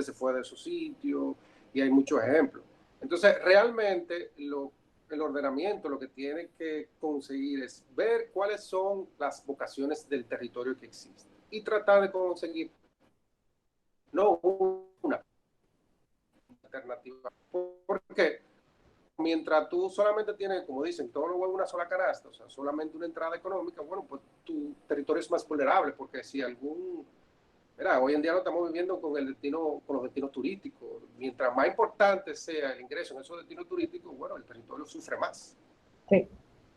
se fue de esos sitios y hay muchos ejemplos. Entonces, realmente el ordenamiento lo que tiene que conseguir es ver cuáles son las vocaciones del territorio que existe y tratar de conseguir no una alternativa. Porque mientras tú solamente tienes, como dicen, todos los huevos en una sola canasta, o sea, solamente una entrada económica, bueno, pues tu territorio es más vulnerable, porque si mira, hoy en día lo estamos viviendo con los destinos turísticos. Mientras más importante sea el ingreso en esos destinos turísticos, bueno, el territorio sufre más. Sí.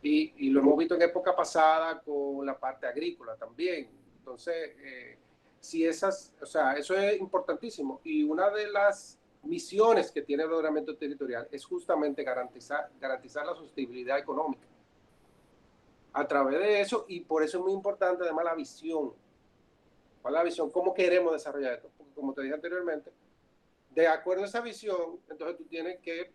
Y lo hemos visto en época pasada con la parte agrícola también. Entonces, o sea, eso es importantísimo. Y una de las misiones que tiene el ordenamiento territorial es justamente garantizar la sostenibilidad económica a través de eso, y por eso es muy importante además la visión. ¿Cuál es la visión? ¿Cómo queremos desarrollar esto? Porque como te dije anteriormente, de acuerdo a esa visión, entonces tú tienes que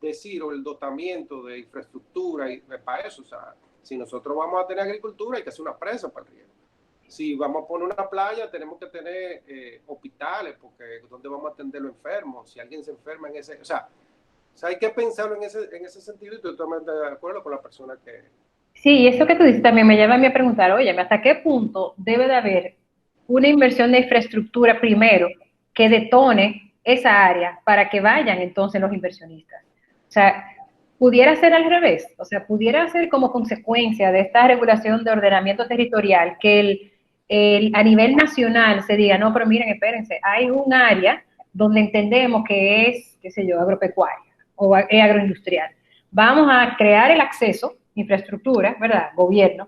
decir, o el dotamiento de infraestructura y para eso, o sea, si nosotros vamos a tener agricultura, hay que hacer una presa para el riego. Si vamos a poner una playa, tenemos que tener hospitales, porque ¿dónde vamos a atender los enfermos? Si alguien se enferma en ese... O sea hay que pensarlo en ese sentido, y estoy totalmente de acuerdo con la persona que... Sí, eso que tú dices también me lleva a mí a preguntar, oye, ¿hasta qué punto debe de haber una inversión de infraestructura primero que detone esa área para que vayan entonces los inversionistas. O sea, pudiera ser al revés, o sea, pudiera ser como consecuencia de esta regulación de ordenamiento territorial que a nivel nacional se diga, no, pero miren, espérense, hay un área donde entendemos que es, qué sé yo, agropecuaria o agroindustrial. Vamos a crear el acceso, infraestructura, ¿verdad? Gobierno,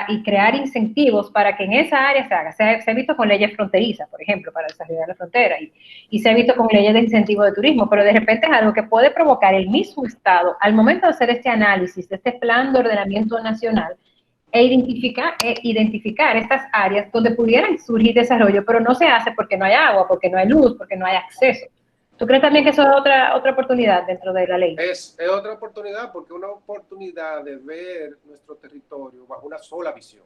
y crear incentivos para que en esa área se haga. Se ha visto con leyes fronterizas, por ejemplo, para desarrollar la frontera, y se ha visto con leyes de incentivo de turismo, pero de repente es algo que puede provocar el mismo Estado al momento de hacer este análisis, de este plan de ordenamiento nacional, identificar estas áreas donde pudieran surgir desarrollo, pero no se hace porque no hay agua, porque no hay luz, porque no hay acceso. ¿Tú crees también que eso es otra oportunidad dentro de la ley? Es otra oportunidad, porque es una oportunidad de ver nuestro territorio bajo una sola visión.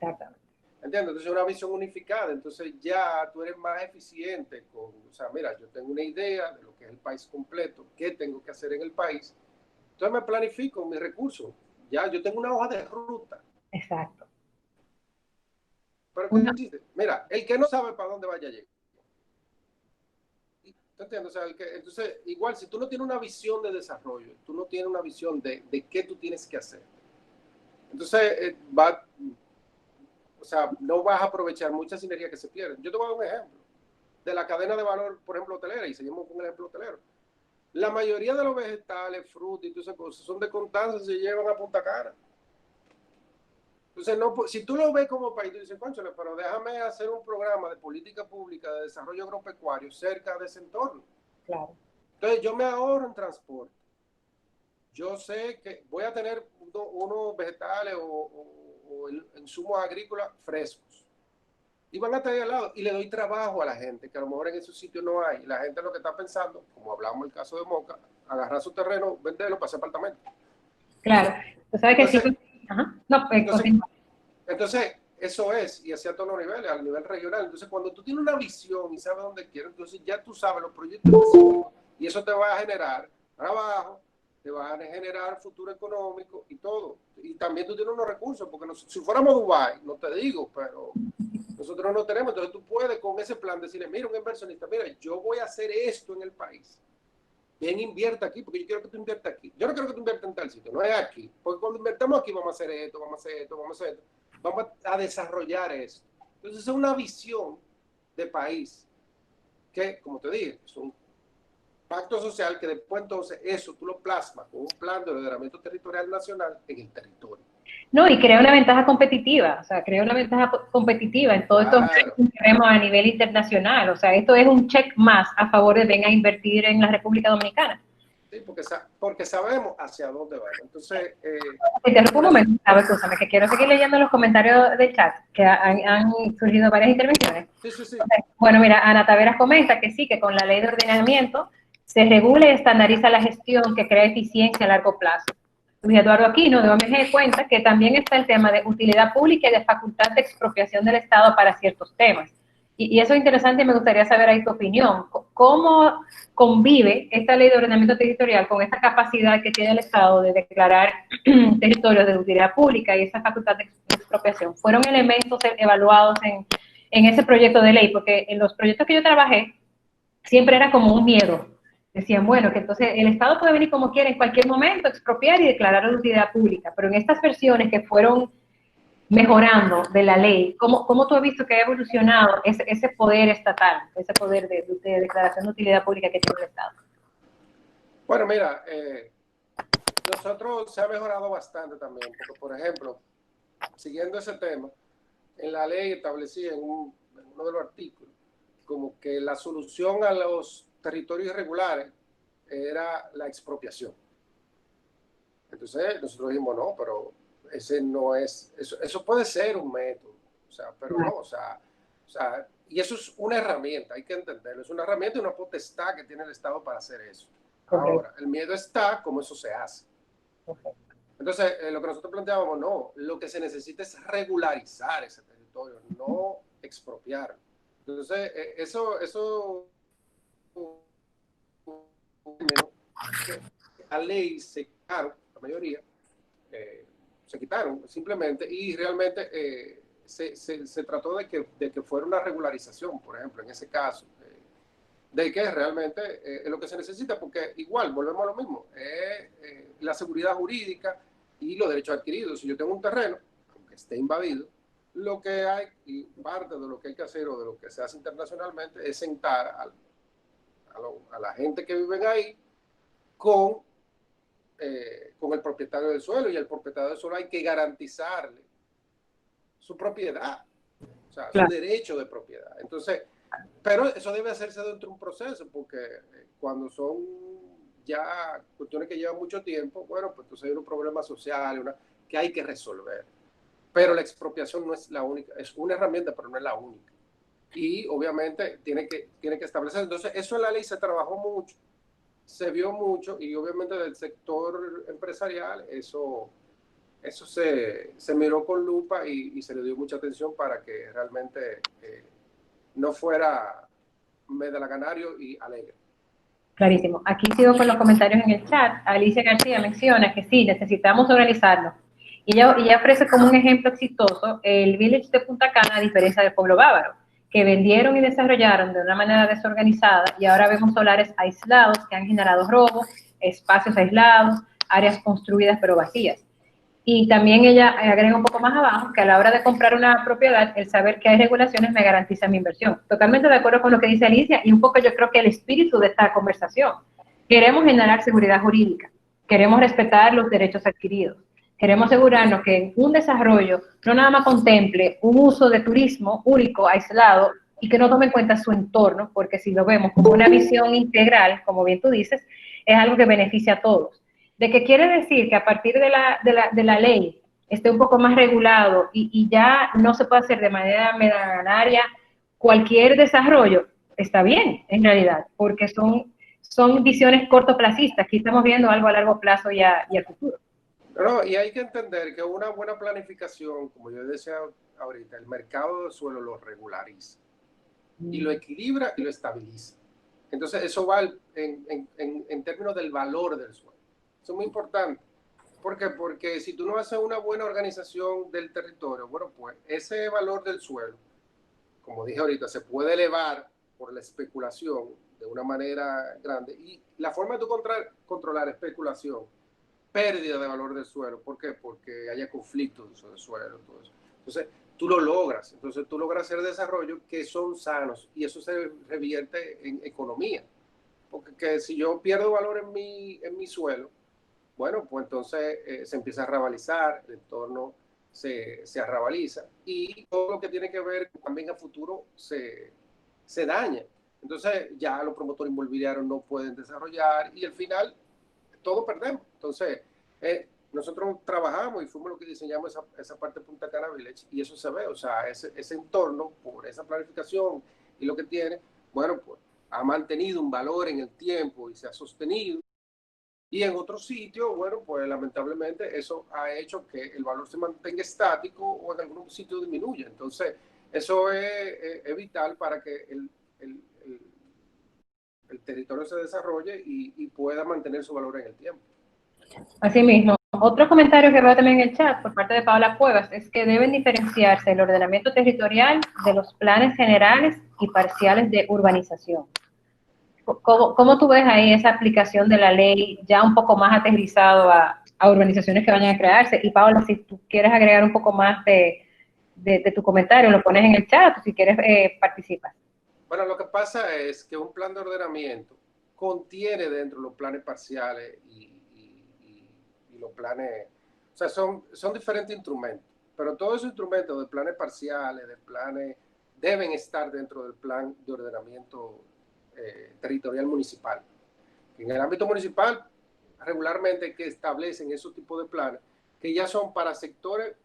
Exactamente. ¿Entiendes? Entonces, una visión unificada. Entonces, ya tú eres más eficiente con, o sea, mira, yo tengo una idea de lo que es el país completo, qué tengo que hacer en el país. Entonces, me planifico mis recursos. Ya, yo tengo una hoja de ruta. Exacto. Pero ¿qué existe? Mira, el que no sabe para dónde vaya a llegar. ¿Te entiendes? O sea, entonces, igual, si tú no tienes una visión de desarrollo, tú no tienes una visión de qué tú tienes que hacer. Entonces, o sea, no vas a aprovechar muchas sinergias que se pierden. Yo te voy a dar un ejemplo de la cadena de valor, por ejemplo, hotelera, y seguimos con el ejemplo hotelero. La mayoría de los vegetales, frutas y todas esas cosas son de Constanza, se llevan a Punta Cana. Entonces, no, si tú lo ves como país, tú dices, cónchale, pero déjame hacer un programa de política pública de desarrollo agropecuario cerca de ese entorno. Claro. Entonces, yo me ahorro en transporte. Yo sé que voy a tener unos vegetales o insumos agrícolas frescos. Y van a estar ahí al lado. Y le doy trabajo a la gente, que a lo mejor en esos sitios no hay. La gente lo que está pensando, como hablamos el caso de Moca, agarrar su terreno, venderlo para hacer apartamento. Claro. Tú sabes que Entonces, sí. Ajá. No, entonces, eso es, y así a todos los niveles, a nivel regional. Entonces, cuando tú tienes una visión y sabes dónde quieres, entonces ya tú sabes los proyectos que siguen, y eso te va a generar trabajo, te va a generar futuro económico y todo. Y también tú tienes unos recursos, porque si fuéramos Dubái, no te digo, pero nosotros no tenemos. Entonces tú puedes con ese plan decirle, mira, un inversionista, mira, yo voy a hacer esto en el país. Bien, invierta aquí, porque yo quiero que tú inviertas aquí. Yo no quiero que tú inviertas en tal sitio, no es aquí. Porque cuando invertamos aquí vamos a hacer esto, vamos a hacer esto, vamos a hacer esto. Vamos a desarrollar esto. Entonces es una visión de país que, como te dije, es un pacto social que después entonces eso tú lo plasmas con un plan de ordenamiento territorial nacional en el territorio. No, y crea una ventaja competitiva, o sea, crea una ventaja competitiva en todo esto Claro. que tenemos a nivel internacional, o sea, esto es un check más a favor de venga a invertir en la República Dominicana. Sí, porque sabemos hacia dónde vamos. Entonces, Te interrumpo un momento, ¿sabes? Escúchame, que quiero seguir leyendo los comentarios del chat, que han surgido varias intervenciones. sí, sí, sí. Bueno, mira, Ana Taveras comenta que sí, que con la ley de ordenamiento se regula y estandariza la gestión que crea eficiencia a largo plazo. Luis Eduardo Aquino, de OMG, cuenta que también está el tema de utilidad pública y de facultad de expropiación del Estado para ciertos temas. Y eso es interesante y me gustaría saber ahí tu opinión. ¿Cómo convive esta ley de ordenamiento territorial con esta capacidad que tiene el Estado de declarar territorios de utilidad pública y esa facultad de expropiación? ¿Fueron elementos evaluados en ese proyecto de ley? Porque en los proyectos que yo trabajé siempre era como un miedo. Decían, bueno, que entonces el Estado puede venir como quiera en cualquier momento, expropiar y declarar de utilidad pública, pero en estas versiones que fueron mejorando de la ley, ¿cómo tú has visto que ha evolucionado ese poder estatal, ese poder de declaración de utilidad pública que tiene el Estado? Bueno, mira, nosotros se ha mejorado bastante también, porque por ejemplo, siguiendo ese tema, en la ley establecía en uno de los artículos como que la solución a los territorios irregulares era la expropiación. Entonces nosotros dijimos, no, pero ese no es, eso puede ser un método, o sea, pero no, o sea, y eso es una herramienta, hay que entenderlo, es una herramienta y una potestad que tiene el Estado para hacer eso. Ahora, el miedo está como eso se hace. Entonces, lo que nosotros planteábamos, no, lo que se necesita es regularizar ese territorio, no expropiarlo. Entonces, eso la ley se quitaron, la mayoría, se quitaron simplemente y realmente se trató de que fuera una regularización, por ejemplo, en ese caso, de que realmente es lo que se necesita, porque igual, volvemos a lo mismo, la seguridad jurídica y los derechos adquiridos. Si yo tengo un terreno, aunque esté invadido, lo que hay, y parte de lo que hay que hacer o de lo que se hace internacionalmente, es sentar a la gente que vive ahí con el propietario del suelo, y el propietario del suelo hay que garantizarle su propiedad, o sea, su Claro. derecho de propiedad. Entonces, pero eso debe hacerse dentro de un proceso, porque cuando son ya cuestiones que llevan mucho tiempo, bueno, pues entonces hay un problema social que hay que resolver. Pero la expropiación no es la única, es una herramienta, pero no es la única. Y obviamente tiene que establecer. Entonces, eso en la ley se trabajó mucho, se vio mucho, y obviamente del sector empresarial eso se miró con lupa y se le dio mucha atención para que realmente no fuera medalaganario y alegre. Clarísimo. Aquí sigo con los comentarios en el chat. Alicia García menciona que sí, necesitamos organizarlo. Y ella ofrece como un ejemplo exitoso el Village de Punta Cana, a diferencia del pueblo bávaro, que vendieron y desarrollaron de una manera desorganizada, y ahora vemos solares aislados que han generado robos, espacios aislados, áreas construidas pero vacías. Y también ella agrega un poco más abajo que a la hora de comprar una propiedad, el saber que hay regulaciones me garantiza mi inversión. Totalmente de acuerdo con lo que dice Alicia, y un poco yo creo que el espíritu de esta conversación. Queremos generar seguridad jurídica, queremos respetar los derechos adquiridos, queremos asegurarnos que un desarrollo no nada más contemple un uso de turismo único, aislado, y que no tome en cuenta su entorno, porque si lo vemos como una visión integral, como bien tú dices, es algo que beneficia a todos. ¿De qué quiere decir? Que a partir de la ley esté un poco más regulado y ya no se puede hacer de manera medanaria cualquier desarrollo, está bien, en realidad, porque son visiones cortoplacistas. Aquí estamos viendo algo a largo plazo y a futuro. No, y hay que entender que una buena planificación, como yo decía ahorita, el mercado del suelo lo regulariza y lo equilibra y lo estabiliza. Entonces, eso va en términos del valor del suelo. Eso es muy importante. ¿Por qué? Porque si tú no haces una buena organización del territorio, bueno, pues ese valor del suelo, como dije ahorita, se puede elevar por la especulación de una manera grande. Y la forma de tú controlar especulación, pérdida de valor del suelo. ¿Por qué? Porque haya conflictos de uso del suelo, todo eso. Entonces, tú lo logras. Entonces, tú logras hacer desarrollos que son sanos, y eso se revierte en economía. Porque si yo pierdo valor en mi suelo, bueno, pues entonces se empieza a rabalizar, el entorno se arrabaliza, y todo lo que tiene que ver también a futuro se daña. Entonces ya los promotores inmobiliarios no pueden desarrollar, y al final todo perdemos. Entonces, nosotros trabajamos y fuimos los que diseñamos esa parte de Punta Cana Village, y eso se ve, o sea, ese entorno, por esa planificación y lo que tiene, bueno, pues ha mantenido un valor en el tiempo y se ha sostenido. Y en otros sitios, bueno, pues lamentablemente eso ha hecho que el valor se mantenga estático o en algún sitio disminuya. Entonces, eso es vital para que el territorio se desarrolle y pueda mantener su valor en el tiempo. Asimismo, otro comentario que veo también en el chat por parte de Paola Cuevas es que deben diferenciarse el ordenamiento territorial de los planes generales y parciales de urbanización. ¿Cómo tú ves ahí esa aplicación de la ley ya un poco más aterrizado a urbanizaciones que vayan a crearse? Y Paola, si tú quieres agregar un poco más de tu comentario, lo pones en el chat, o si quieres participas. Bueno, lo que pasa es que un plan de ordenamiento contiene dentro los planes parciales y los planes, o sea, son diferentes instrumentos, pero todos esos instrumentos de planes parciales, de planes, deben estar dentro del plan de ordenamiento territorial municipal. En el ámbito municipal, regularmente que establecen esos tipos de planes que ya son para sectores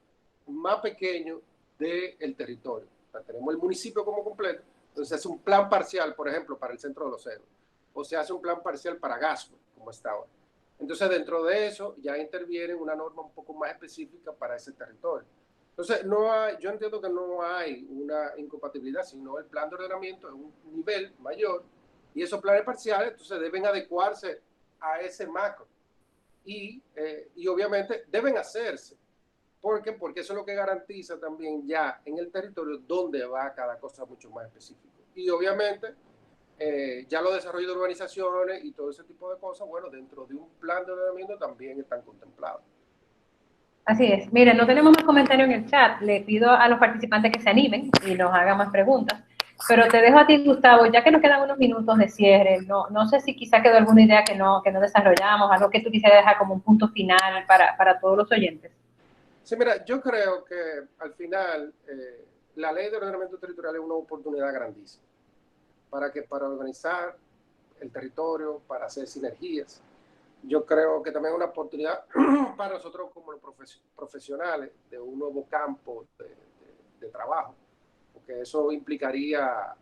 más pequeños del territorio. O sea, tenemos el municipio como completo, entonces se hace un plan parcial, por ejemplo, para el centro de los ceros, o se hace un plan parcial para Gasco, como está ahora. Entonces, dentro de eso ya interviene una norma un poco más específica para ese territorio. Entonces, yo entiendo que no hay una incompatibilidad, sino el plan de ordenamiento es un nivel mayor, y esos planes parciales entonces deben adecuarse a ese macro y obviamente deben hacerse, ¿Por qué? Porque eso es lo que garantiza también ya en el territorio dónde va cada cosa mucho más específico. Y obviamente ya los desarrollos de urbanizaciones y todo ese tipo de cosas, bueno, dentro de un plan de ordenamiento también están contemplados. Así es. Miren, no tenemos más comentarios en el chat. Le pido a los participantes que se animen y nos hagan más preguntas. Pero te dejo a ti, Gustavo, ya que nos quedan unos minutos de cierre. No sé si quizá quedó alguna idea que no desarrollamos, algo que tú quisieras dejar como un punto final para todos los oyentes. Sí, mira, yo creo que al final la ley de ordenamiento territorial es una oportunidad grandísima para organizar el territorio, para hacer sinergias. Yo creo que también es una oportunidad para nosotros como los profesionales de un nuevo campo de trabajo, porque eso implicaría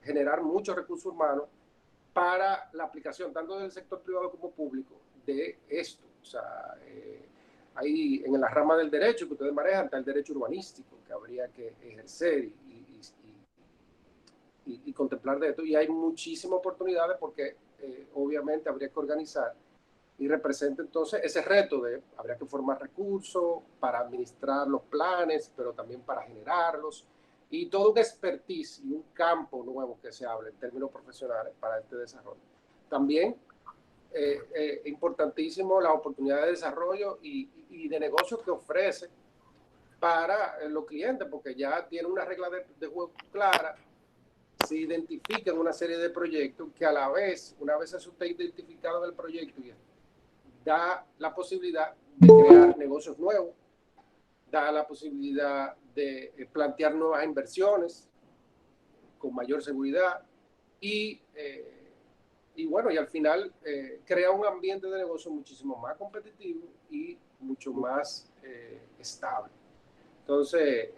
generar muchos recursos humanos para la aplicación tanto del sector privado como público de esto. O sea, ahí en la rama del derecho que ustedes manejan está el derecho urbanístico que habría que ejercer y contemplar de esto. Y hay muchísimas oportunidades porque obviamente habría que organizar y representa entonces ese reto de habría que formar recursos para administrar los planes, pero también para generarlos y todo un expertise y un campo nuevo que se hable en términos profesionales para este desarrollo. También importantísimo la oportunidad de desarrollo y de negocio que ofrece para los clientes, porque ya tiene una regla de juego clara, se identifican una serie de proyectos que a la vez, una vez eso está identificado en el proyecto, da la posibilidad de crear negocios nuevos, da la posibilidad de plantear nuevas inversiones con mayor seguridad y bueno, y al final crea un ambiente de negocio muchísimo más competitivo y mucho más estable. Entonces,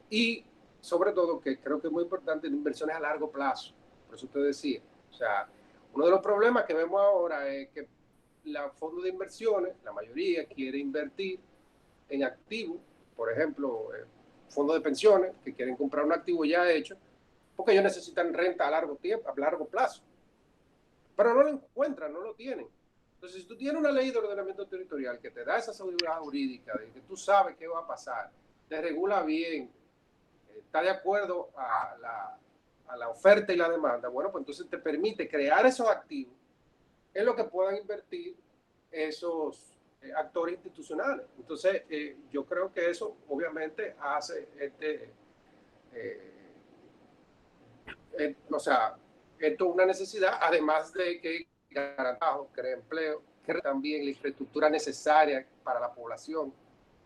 y sobre todo, que creo que es muy importante, inversiones a largo plazo. Por eso te decía, o sea, uno de los problemas que vemos ahora es que los fondos de inversiones, la mayoría quiere invertir en activos, por ejemplo, fondos de pensiones que quieren comprar un activo ya hecho, porque ellos necesitan renta a largo tiempo, a largo plazo. Pero no lo encuentran, no lo tienen. Entonces, si tú tienes una ley de ordenamiento territorial que te da esa seguridad jurídica, de que tú sabes qué va a pasar, te regula bien, está de acuerdo a la oferta y la demanda, bueno, pues entonces te permite crear esos activos en lo que puedan invertir esos actores institucionales. Entonces, yo creo que eso obviamente hace o sea, esto es una necesidad, además de que garantizado, crea empleo, crea también la infraestructura necesaria para la población,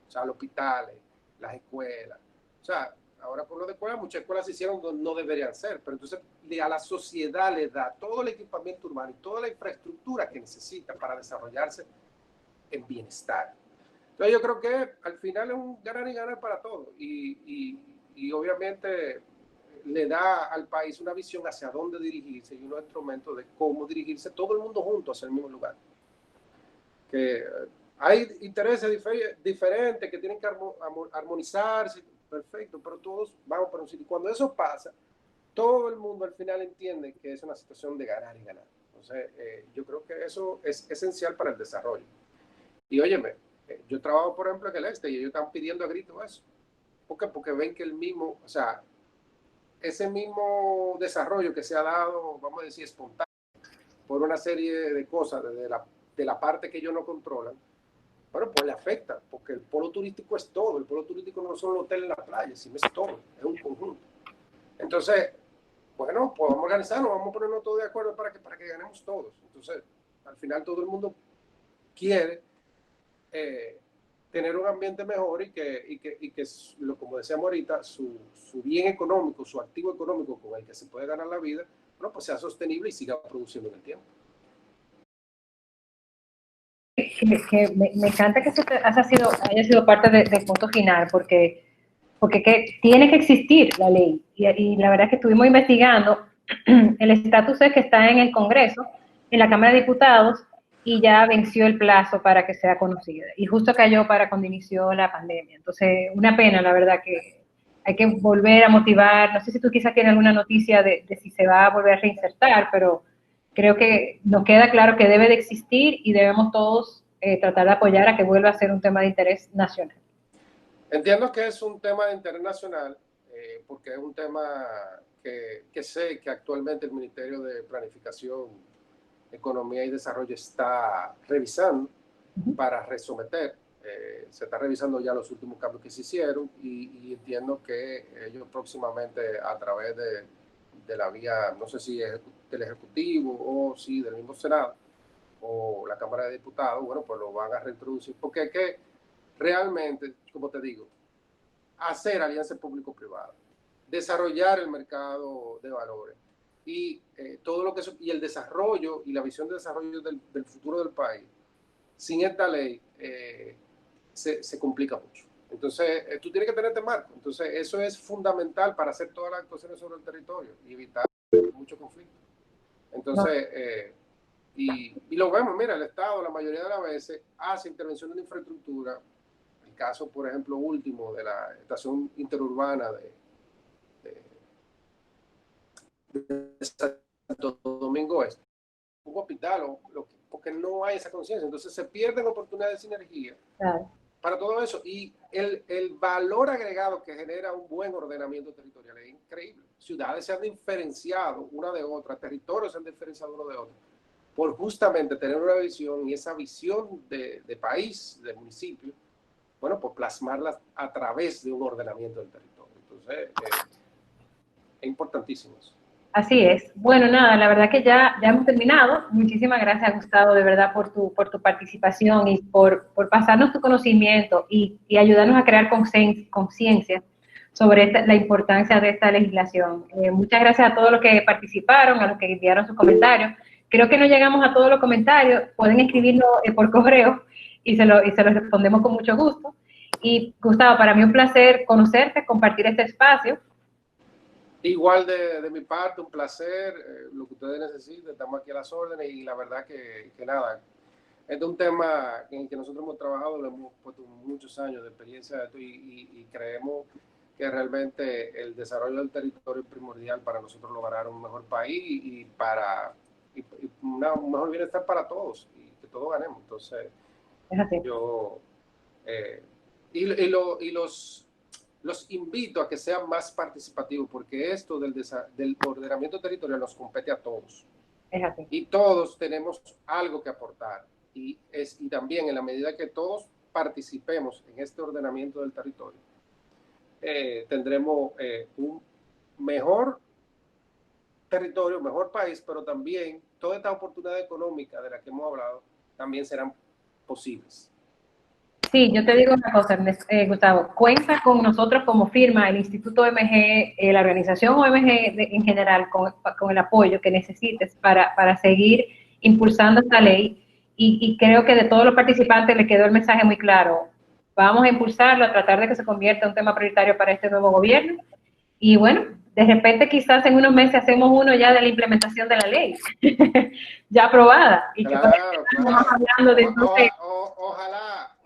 o sea, los hospitales, las escuelas. O sea, ahora por lo de escuelas, muchas escuelas se hicieron donde no deberían ser, pero entonces a la sociedad le da todo el equipamiento urbano y toda la infraestructura que necesita para desarrollarse en bienestar. Entonces yo creo que al final es un ganar y ganar para todos y obviamente le da al país una visión hacia dónde dirigirse y unos instrumentos de cómo dirigirse todo el mundo juntos hacia el mismo lugar. Que hay intereses diferentes que tienen que armonizarse, perfecto, pero todos vamos por un sitio. Cuando eso pasa, todo el mundo al final entiende que es una situación de ganar y ganar. Entonces, yo creo que eso es esencial para el desarrollo. Y óyeme, yo trabajo, por ejemplo, en el este y ellos están pidiendo a gritos eso. ¿Por qué? Porque ven que el mismo, o sea, ese mismo desarrollo que se ha dado, vamos a decir, espontáneo, por una serie de cosas de la parte que ellos no controlan, bueno, pues le afecta, porque el polo turístico es todo. El polo turístico no es solo un hotel en la playa, sino es todo, es un conjunto. Entonces, bueno, pues vamos a organizarnos, vamos a ponernos todos de acuerdo para que ganemos todos. Entonces, al final todo el mundo quiere tener un ambiente mejor y que como decíamos ahorita, su bien económico, su activo económico con el que se puede ganar la vida, bueno, pues sea sostenible y siga produciendo en el tiempo. Me encanta que eso haya sido parte del punto final, porque tiene que existir la ley. Y la verdad es que estuvimos investigando, el estatus es que está en el Congreso, en la Cámara de Diputados, y ya venció el plazo para que sea conocida. Y justo cayó para cuando inició la pandemia. Entonces, una pena, la verdad, que hay que volver a motivar. No sé si tú quizás tienes alguna noticia de si se va a volver a reinsertar, pero creo que nos queda claro que debe de existir y debemos todos tratar de apoyar a que vuelva a ser un tema de interés nacional. Entiendo que es un tema internacional, porque es un tema que sé que actualmente el Ministerio de Planificación, Economía y Desarrollo está revisando para resometer. Se está revisando ya los últimos cambios que se hicieron y entiendo que ellos próximamente a través de la vía, no sé si del Ejecutivo o si del mismo Senado o la Cámara de Diputados, bueno, pues lo van a reintroducir, porque es que realmente, como te digo, hacer alianzas público-privadas, desarrollar el mercado de valores y todo lo que y el desarrollo y la visión de desarrollo del futuro del país, sin esta ley se complica mucho. Entonces, tú tienes que tener este marco. Entonces, eso es fundamental para hacer todas las actuaciones sobre el territorio y evitar mucho conflicto. Entonces, y lo vemos, mira, el Estado la mayoría de las veces hace intervención en infraestructura. El caso, por ejemplo, último de la estación interurbana de Santo Domingo Este, un hospital, porque no hay esa conciencia. Entonces se pierden oportunidades de sinergia para todo eso. Y el valor agregado que genera un buen ordenamiento territorial es increíble. Ciudades se han diferenciado una de otra, territorios se han diferenciado uno de otro, por justamente tener una visión y esa visión de país, de municipio, bueno, pues plasmarlas a través de un ordenamiento del territorio. Entonces, es importantísimo eso. Así es. Bueno, nada, la verdad que ya hemos terminado. Muchísimas gracias, Gustavo, de verdad, por tu participación y por pasarnos tu conocimiento y ayudarnos a crear conciencia sobre la importancia de esta legislación. Muchas gracias a todos los que participaron, a los que enviaron sus comentarios. Creo que no llegamos a todos los comentarios. Pueden escribirlo por correo y se los respondemos con mucho gusto. Y, Gustavo, para mí un placer conocerte, compartir este espacio. Igual de mi parte, un placer, lo que ustedes necesiten, estamos aquí a las órdenes y la verdad que nada, este es un tema en el que nosotros hemos trabajado, lo hemos puesto muchos años de experiencia de esto y creemos que realmente el desarrollo del territorio es primordial para nosotros lograr un mejor país y para un mejor bienestar para todos y que todos ganemos. Entonces, yo los invito a que sean más participativos, porque esto del ordenamiento territorial nos compete a todos. Y todos tenemos algo que aportar. Y también en la medida que todos participemos en este ordenamiento del territorio, tendremos un mejor territorio, mejor país, pero también toda esta oportunidad económica de la que hemos hablado también serán posibles. Sí, yo te digo una cosa, Gustavo, cuenta con nosotros como firma, el Instituto OMG, la organización OMG en general, con el apoyo que necesites para seguir impulsando esta ley y creo que de todos los participantes le quedó el mensaje muy claro. Vamos a impulsarlo, a tratar de que se convierta en un tema prioritario para este nuevo gobierno y bueno, de repente quizás en unos meses hacemos uno ya de la implementación de la ley, ya aprobada. Y claro, que estamos hablando de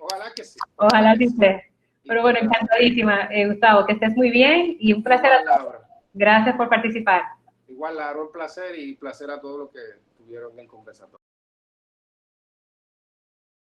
Ojalá que sí. Ojalá que sea. Pero bueno, encantadísima, Gustavo, que estés muy bien y un placer a todos. Gracias por participar. Igual, Laura, un placer y placer a todos los que estuvieron en el conversatorio.